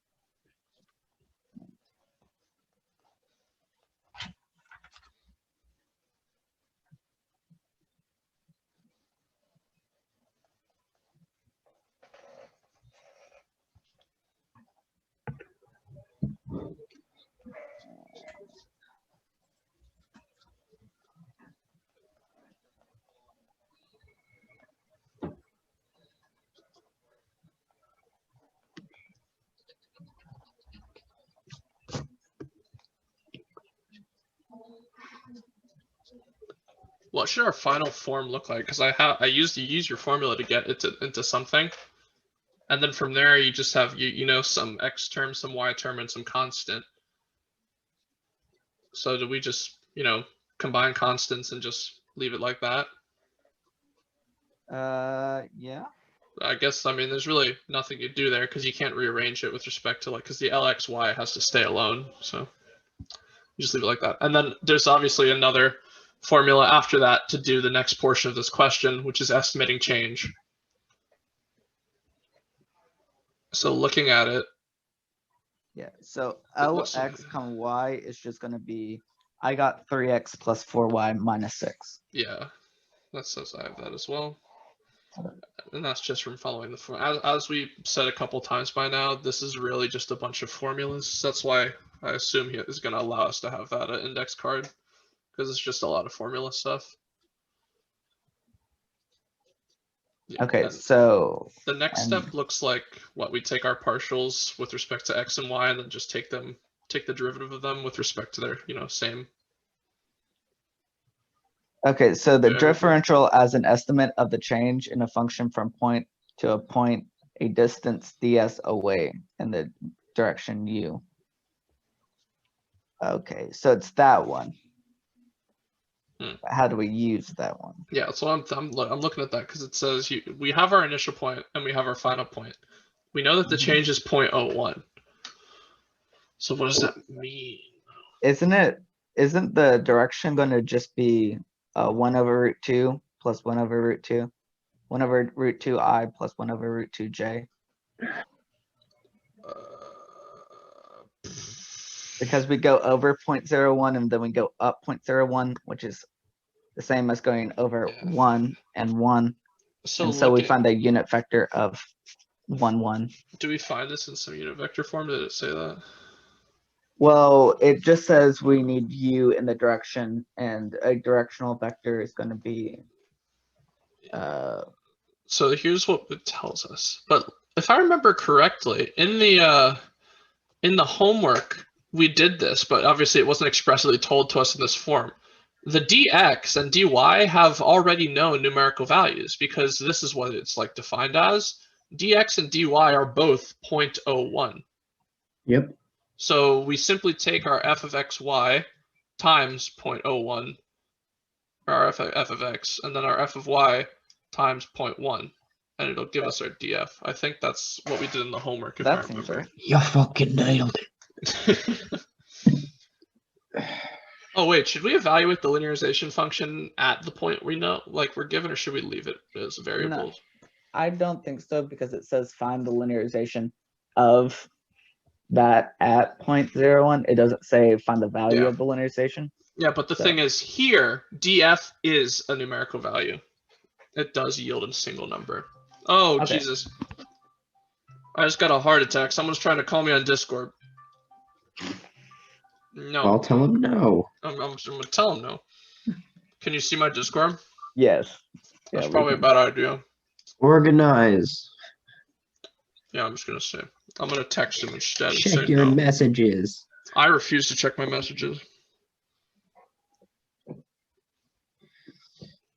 What should our final form look like? Because I use your formula to get it into something, and then from there you just have some x term, some y term, and some constant. So do we just combine constants and just leave it like that?
Yeah.
I guess there's really nothing you do there because you can't rearrange it with respect to because the LXY has to stay alone. So you just leave it like that. And then there's obviously another formula after that to do the next portion of this question, which is estimating change. So looking at it.
Yeah, so LX, y is just going to be I got 3x plus 4y minus 6.
Yeah, that says I have that as well. And that's just from following the as we said a couple times by now, this is really just a bunch of formulas. That's why I assume he is going to allow us to have that index card, because it's just a lot of formula stuff. Yeah,
Okay, so
the next step looks like what we take our partials with respect to x and y, and then just take the derivative of them with respect to their same.
Okay, so the
variable.
differential as an estimate of the change in a function from point to a point, a distance ds away in the direction u. Okay, so it's that one. How do we use that one?
Yeah, so I'm looking at that because it says we have our initial point and we have our final point. We know that the change is 0.01. So what does that mean?
Isn't the direction going to just be 1 over root 2 plus 1 over root 2? 1 over root 2i plus 1 over root 2j? Because we go over 0.01 and then we go up 0.01, which is the same as going over 1 and 1. So we find a unit vector of 1, 1.
Do we find this in some unit vector form? Did it say that?
Well, it just says we need u in the direction, and a directional vector is going to be.
So here's what it tells us. But if I remember correctly, in the homework we did this, but obviously it wasn't expressly told to us in this form. The dx and dy have already known numerical values because this is what it's like defined as. Dx and dy are both 0.01.
Yep.
So we simply take our f of xy times 0.01, our f of x, and then our f of y times 0.1, and it'll give us our df. I think that's what we did in the homework. If
that seems right.
You fucking nailed it.
Oh wait, should we evaluate the linearization function at the point we know, like we're given, or should we leave it as a variable?
No, I don't think so, because it says find the linearization of that at 0.01. It doesn't say find the value of the linearization.
Yeah, but the thing is, here df is a numerical value. It does yield a single number. Oh, okay. Jesus. I just got a heart attack. Someone's trying to call me on Discord. No.
I'll tell him no.
I'm going to tell him no. Can you see my Discord?
Yes.
That's probably a bad idea.
Organize.
Yeah, I'm just going to say. I'm going to text him instead.
Check your messages.
I refuse to check my messages.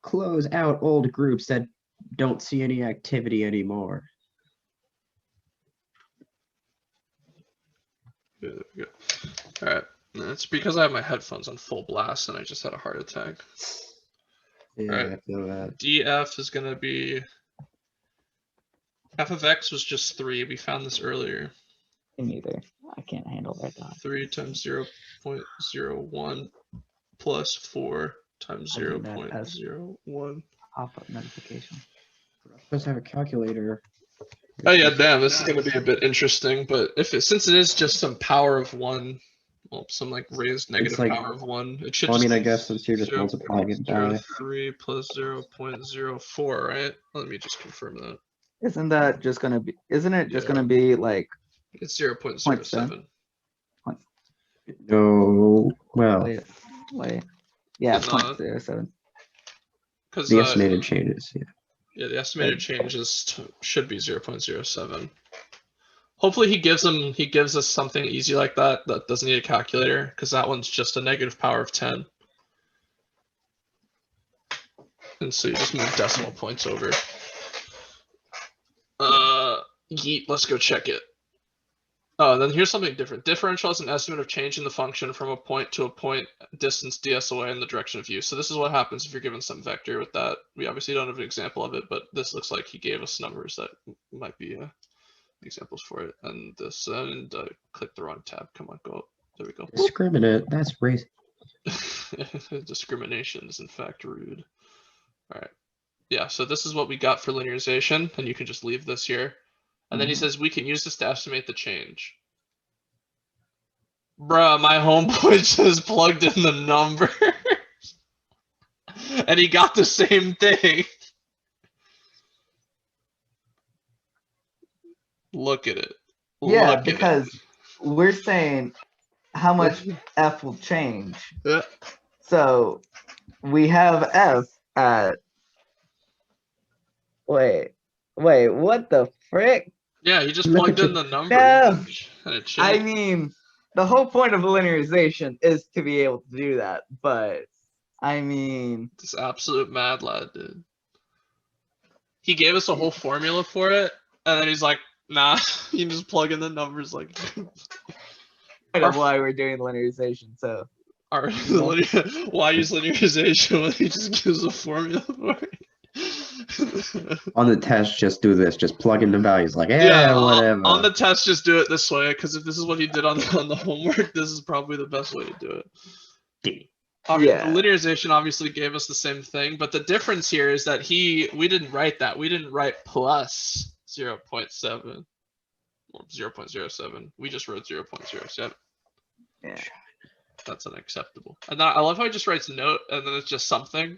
Close out old groups that don't see any activity anymore.
Yeah, there we go. All right. It's because I have my headphones on full blast and I just had a heart attack.
Yeah, all right. I feel that.
df is going to be... f of x was just 3. We found this earlier.
Me neither. I can't handle that.
3 times 0.01 plus 4 times 0.01.
Pop-up notification.
I'm supposed to have a calculator.
Oh yeah, damn, this is going to be a bit interesting, but since it is just some power of 1, well, some like raised negative power of 1, it should
I guess since you're just multiplying it by
3 plus 0.04, right? Let me just confirm that.
Isn't that just going to be, isn't it just going to be like...
It's 0.07.
No, well...
Wait. Yeah, 0.07.
Because the estimated changes, yeah.
Yeah, the estimated changes should be 0.07. Hopefully he gives us something easy like that doesn't need a calculator, because that one's just a negative power of 10. And so you just move decimal points over. Yeet, let's go check it. Oh, then here's something different. Differential is an estimate of change in the function from a point to a point distance ds away in the direction of u. So this is what happens if you're given some vector with that. We obviously don't have an example of it, but this looks like he gave us numbers that might be examples for it. And this, and click the wrong tab. Come on, go up. There we go.
Discriminate. That's racist.
Discrimination is in fact rude. All right. Yeah, so this is what we got for linearization, and you can just leave this here. And then he says we can use this to estimate the change. Bruh, my homeboy just plugged in the number. And he got the same thing. Look at it.
Yeah,
Look
because we're saying how much
at it.
f will change.
Yeah.
So we have f at wait, what the frick?
Yeah, he just
Look
plugged
at
in the number.
No,
And it
I
changed.
mean the whole point of linearization is to be able to do that, but I mean
This absolute mad lad, dude. He gave us a whole formula for it, and then he's like, nah, you just plug in the numbers like
part of why we're doing linearization. So
our
Yeah.
why use linearization when he just gives a formula for it?
On the test, just do this. Just plug in the values. Like,
Yeah,
whatever.
on the test, just do it this way, because if this is what he did on the homework, this is probably the best way to do it.
Yeah.
The linearization obviously gave us the same thing, but the difference here is that we didn't write that. We didn't write plus 0.7 or 0.07. We just wrote 0.07.
Yeah.
That's unacceptable. And then I love how he just writes note and then it's just something,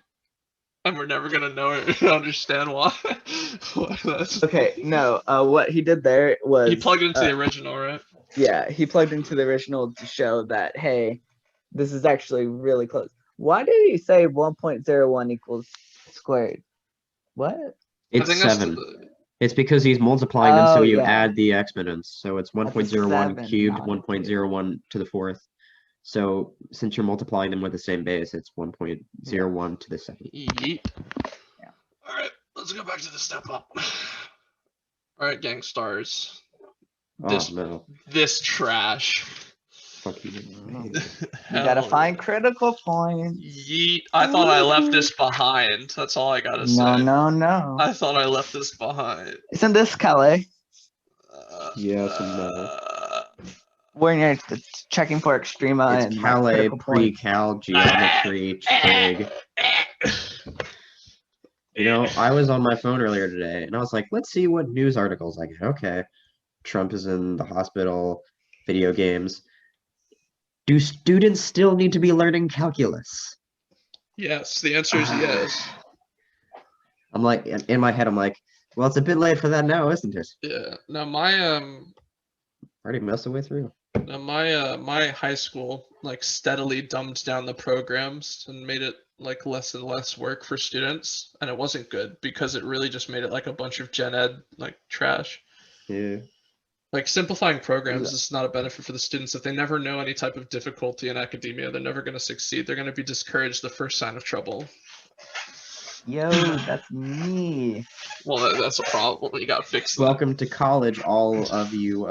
and we're never gonna know or understand why.
Okay, no. What he did there was
He plugged into the original, right?
Yeah, he plugged into the original to show that hey, this is actually really close. Why did he say 1.01 equals squared? What?
It's
I think that's
7. It's because he's multiplying them, so
Oh,
you
yeah.
add the exponents. So it's 1.01
7,
cubed,
not a
1.01 to the fourth. So since you're multiplying them with the same base, it's 1.01 to the second.
Yeet.
Yeah.
All right, let's go back to the step up. All right, gang stars.
Oh no.
This trash.
Fuck you.
You gotta find critical points.
Yeet. I thought I left this behind. That's all I gotta say.
No.
I thought I left this behind.
Isn't this Calais?
Yes and no.
When you're checking for extrema
It's
and
Calais
critical points.
pre-cal geometry trig. You know, I was on my phone earlier today and I was like, let's see what news articles I get. Okay. Trump is in the hospital, video games. Do students still need to be learning calculus?
Yes, the answer is yes.
I'm like, in my head, I'm like, well, it's a bit late for that now, isn't it?
Yeah. Now my
Already most of the way through.
Now my high school like steadily dumbed down the programs and made it like less and less work for students, and it wasn't good because it really just made it like a bunch of gen ed like trash.
Yeah.
Like simplifying programs is not a benefit for the students. If they never know any type of difficulty in academia, they're never going to succeed. They're going to be discouraged the first sign of trouble.
Yo, that's me.
Well, that's a problem. You got to fix that.
Welcome to college, all of you,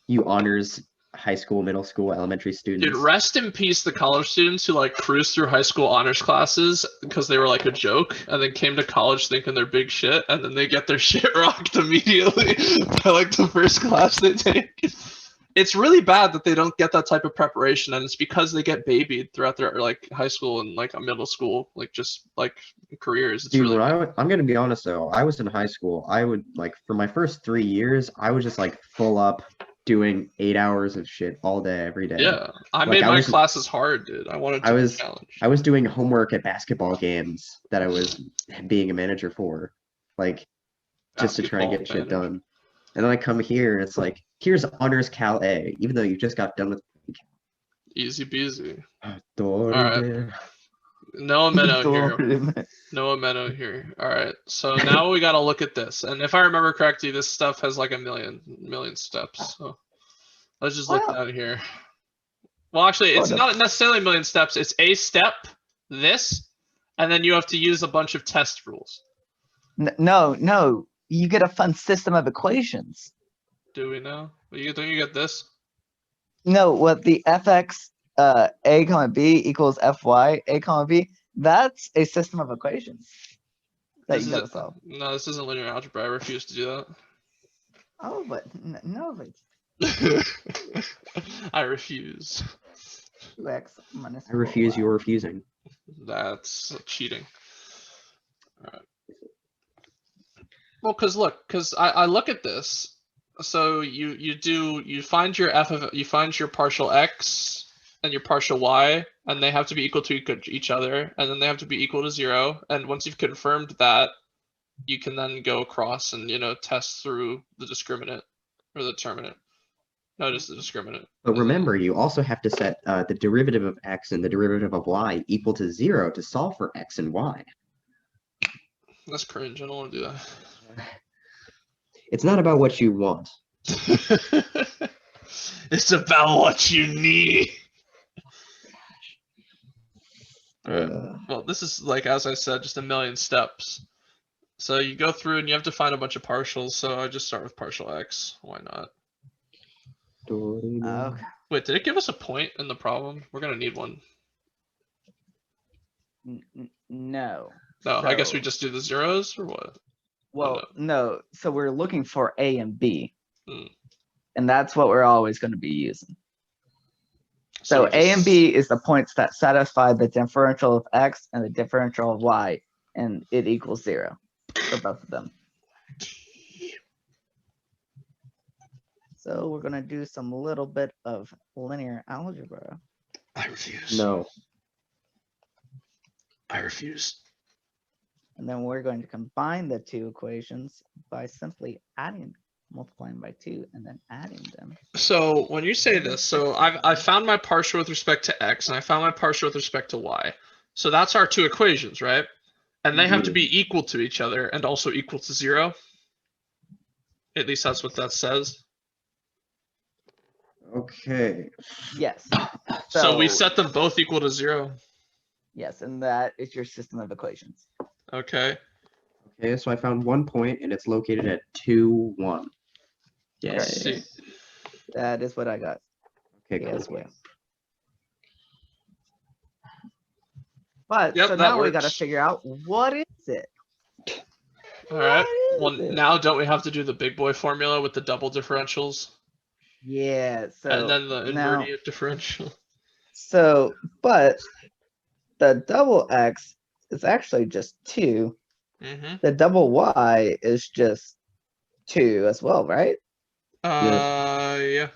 you honors high school, middle school, elementary students.
Dude, rest in peace the college students who like cruised through high school honors classes because they were like a joke and then came to college thinking they're big shit and then they get their shit rocked immediately by like the first class they take. It's really bad that they don't get that type of preparation, and it's because they get babied throughout their like high school and like middle school, like just like careers. It's
Dude,
really
I'm gonna be honest though, I was in high school, I would like for my first 3 years, I was just like full up doing 8 hours of shit all day, every day.
Yeah, I
Like,
made
I
my
was-
classes hard, dude. I wanted to
I
be
was-
challenged.
I was doing homework at basketball games that I was being a manager for, like just to try and get shit done. And then I come here and it's like, here's honors Cal A, even though you just got done with
Easy peasy.
Alright.
No Menno here. No Menno here. All right. So now we got to look at this. And if I remember correctly, this stuff has like a million steps. So let's just look down here. Well, actually, it's not necessarily a million steps. It's a step, this, and then you have to use a bunch of test rules.
No. You get a fun system of equations.
Do we know? Don't you get this?
No, what the fx a comma b equals fy a comma b, that's a system of equations that you gotta solve.
No, this isn't linear algebra. I refuse to do that.
Oh, but no,
I refuse.
2x minus
I refuse,
4y.
you're refusing.
That's cheating. All right. Well, because I look at this, So you find your you find your partial x and your partial y, and they have to be equal to each other, and then they have to be equal to 0. And once you've confirmed that, you can then go across and test through the discriminant or the determinant. No, just the discriminant.
But remember, you also have to set the derivative of x and the derivative of y equal to 0 to solve for x and y.
That's cringe. I don't want to do that.
It's not about what you want.
It's about what you need. Well, this is like, as I said, just a million steps. So you go through and you have to find a bunch of partials. So I just start with partial x. Why not?
Okay.
Wait, did it give us a point in the problem? We're gonna need one.
No.
No, I guess we
So-
just do the zeros or what?
Well, no. So we're looking for A and B.
Hmm.
And that's what we're always going to be using. So
we
A and
just-
B is the points that satisfy the differential of x and the differential of y, and it equals 0 for both of them. So we're going to do some little bit of linear algebra.
I refuse.
No.
I refuse.
And then we're going to combine the two equations by simply multiplying by 2 and then adding them.
So when you say this, so I found my partial with respect to x and I found my partial with respect to y. So that's our two equations, right? And they have to be equal to each other and also equal to 0. At least that's what that says.
Okay.
Yes.
So we set them both equal to 0.
Yes, and that is your system of equations.
Okay.
Okay, so I found 1 point and it's located at 2, 1. Yeah.
Let's see.
That is what I got.
Okay, cool.
As well. But
Yep,
so
that
now we got to
works.
figure out what is it.
All right.
What
Well,
is it?
now don't we have to do the big boy formula with the double differentials
Yeah. So
and then the
now,
inverted differential?
but the double x is actually just 2.
Mm-hmm.
The double y is just 2 as well, right?
Yeah.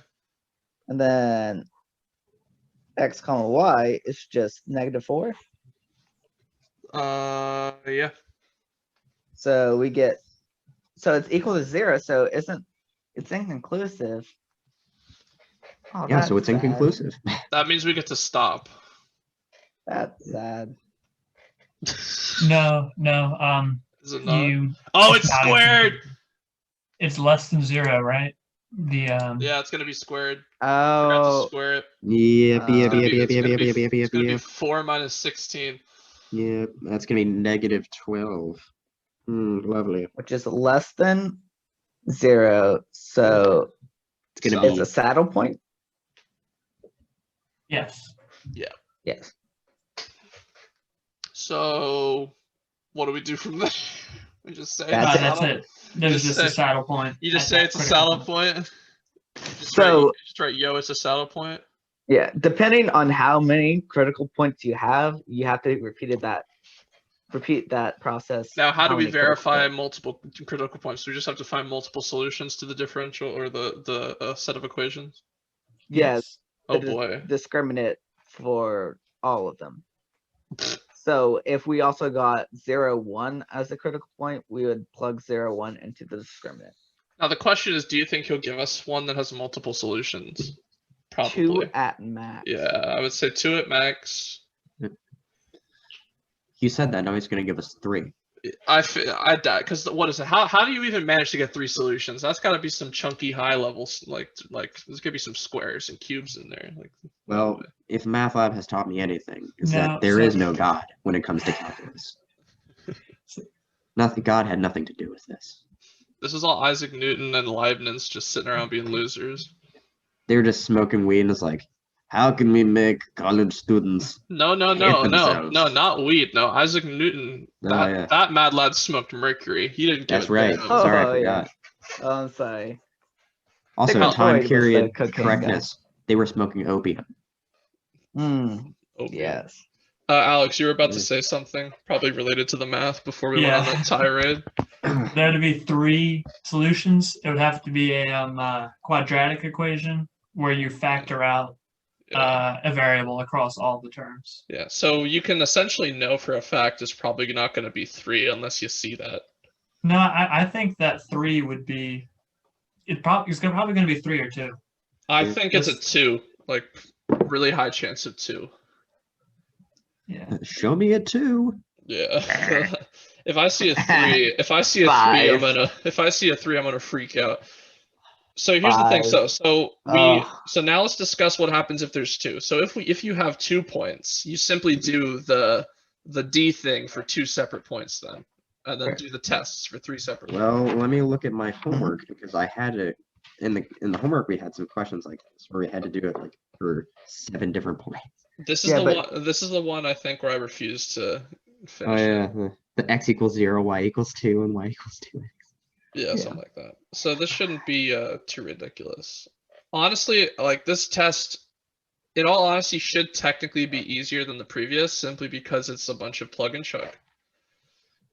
And then x comma y is just -4.
Yeah.
So we get, so it's equal to 0. So it's inconclusive. Oh,
Yeah, so
that's
it's
sad.
inconclusive.
That means we get to stop.
That's sad.
No.
Is it not?
You.
Oh, it's
not
squared.
It's less than 0, right? The
Yeah, it's gonna be squared. Forgot to
Oh,
square it.
Yep,
Uh,
yep, yep, yep,
It's
yep,
gonna
yep,
be,
yep, yep,
it's gonna be
yep.
4 minus 16.
Yep, that's gonna be -12. Lovely.
which is less than 0. So
It's gonna
it's
be
a saddle point.
yes.
Yes.
So, what do we do from there? We just say
That's
That's
saddle-
it. There's
just
just a
say-
saddle point.
You just
at
say
that
it's a
critical
saddle
point.
point. Just
So
write yo, it's a saddle point.
yeah, depending on how many critical points you have to repeat that process.
Now, how do we
many critical
verify
points.
multiple critical points? Do we just have to find multiple solutions to the differential or the set of equations?
Yes.
Oh
the
boy.
Discriminate for all of them. So if we also got 0, 1 as a critical point, we would plug 0, 1 into the discriminant.
Now the question is, do you think he'll give us one that has multiple solutions? Probably.
2 at max.
Yeah, I would say 2 at max.
You said that, now he's gonna give us 3.
I doubt, because what is it? How do you even manage to get 3 solutions? That's got to be some chunky high levels, like there's gonna be some squares and cubes in there. Like,
Well, if Math Lab has taught me anything, is
No,
that there
so-
is no God when it comes to calculus. God had nothing to do with this.
this is all Isaac Newton and Leibniz just sitting around being losers.
They were just smoking weed and it's like, how can we make college students?
No,
themselves.
not weed. No, Isaac Newton.
Oh, yeah.
That mad lad smoked mercury. He didn't get
That's right.
Oh,
Sorry, I
yeah.
forgot.
Oh, I'm sorry.
Also,
Sigmund
time
Freud was the
period
cocaine guy.
correctness. They were smoking opium.
Hmm.
Oh,
Yes.
Alex, you were about to say something, probably related to the math before we went on that tirade.
There to be 3 solutions, it would have to be a quadratic equation where you factor out a variable across all the terms.
Yeah, so you can essentially know for a fact it's probably not going to be 3 unless you see that.
No, I think that 3 would be. It's probably going to be 3 or 2.
I think it's a 2, like really high chance of 2.
Yeah.
Show me a 2.
Yeah. If I see a 3, if I see a 3, I'm gonna freak out. So here's the thing. So now let's discuss what happens if there's 2. So if you have 2 points, you simply do the D thing for 2 separate points then, and then do the tests for 3 separate points.
Well, let me look at my homework because I had it in the homework. We had some questions like this where we had to do it like for 7 different points.
This is one. This is the one I think where I refuse to finish.
Oh yeah, the x equals 0, y equals 2, and y equals 2x.
Yeah, something like that. So this shouldn't be too ridiculous. Honestly, like this test, in all honesty, should technically be easier than the previous, simply because it's a bunch of plug and chug.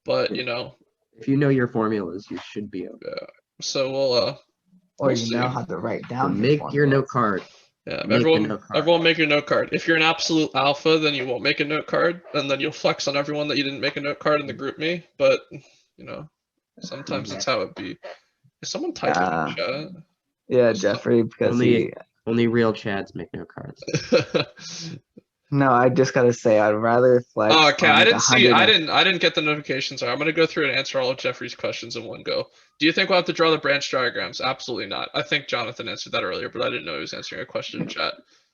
But you know,
if you know your formulas, you should be able.
Yeah. So we'll
or you know how to write down.
Make your note card.
Yeah, everyone make your note card. If you're an absolute alpha, then you won't make a note card, and then you'll flex on everyone that you didn't make a note card in the group me. But you know, sometimes that's how it be. Is someone typing in chat?
Yeah, Jeffrey, because
only real chads make note cards.
No, I just gotta say I'd rather flex.
Oh, okay, I didn't get the notifications. I'm gonna go through and answer all of Jeffrey's questions in one go. Do you think we'll have to draw the branch diagrams? Absolutely not. I think Jonathan answered that earlier, but I didn't know he was answering a question in chat.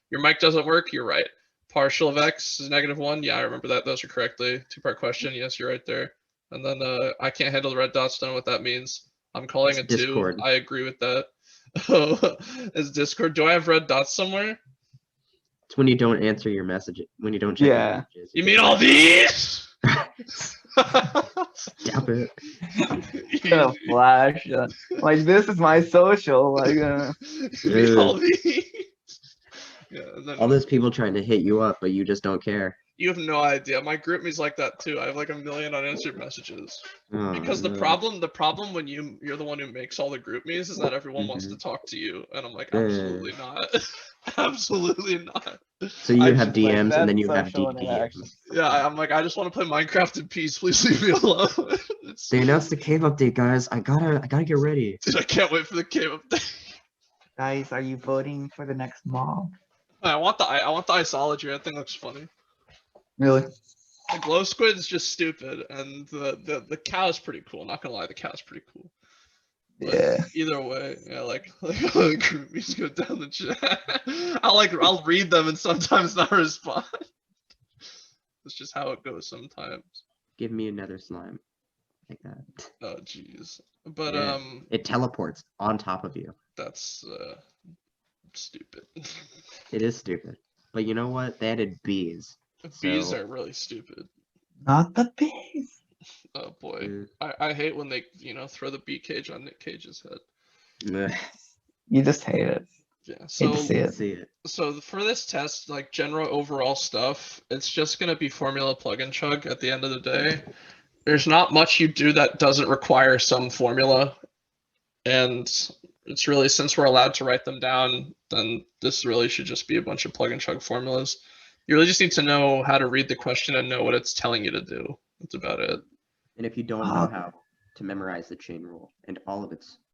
Your mic doesn't work. You're right. Partial of x is -1. Yeah, I remember that. Those are correctly. 2-part question. Yes, you're right there. And then I can't handle the red dots. Don't know what that means. I'm calling it 2. Discord. I agree with that. Oh, it's Discord. Do I have red dots somewhere?
It's when you don't answer your messages. When you don't check your messages.
You mean all these?
Stop it.
The flash. Like this is my social. Like
you mean all these? Yeah,
all those people trying to hit you up, but you just don't care.
You have no idea. My group me's like that too. I have like 1 million unanswered messages. Because the problem when you're the one who makes all the group me's is that everyone wants to talk to you, and I'm like, absolutely not. Absolutely not.
So you have DMs and then you have DMs.
Yeah, I'm like, I just want to play Minecraft in peace. Please leave me alone.
They announced the cave update, guys. I gotta get ready.
Dude, I can't wait for the cave update.
Guys, are you voting for the next mob?
I want the isology. That thing looks funny.
Really?
The glow squid is just stupid, and the cow is pretty cool. Not gonna lie, the cow is pretty cool. But
yeah.
Either way, yeah, like group me's go down the chat. I'll read them and sometimes not respond. That's just how it goes sometimes.
Give me another slime, like that.
Oh jeez, but
it teleports on top of you.
That's stupid.
It is stupid, but you know what? They added bees.
Bees are really stupid.
Not the bees.
Oh boy, I hate when they throw the bee cage on Nick Cage's head.
You just hate it.
Yeah, so
hate to see it.
So for this test, like general overall stuff, it's just gonna be formula plug and chug at the end of the day. There's not much you do that doesn't require some formula, and it's really, since we're allowed to write them down, then this really should just be a bunch of plug and chug formulas. You really just need to know how to read the question and know what it's telling you to do. That's about it.
And if you don't know how to memorize the chain rule and all of its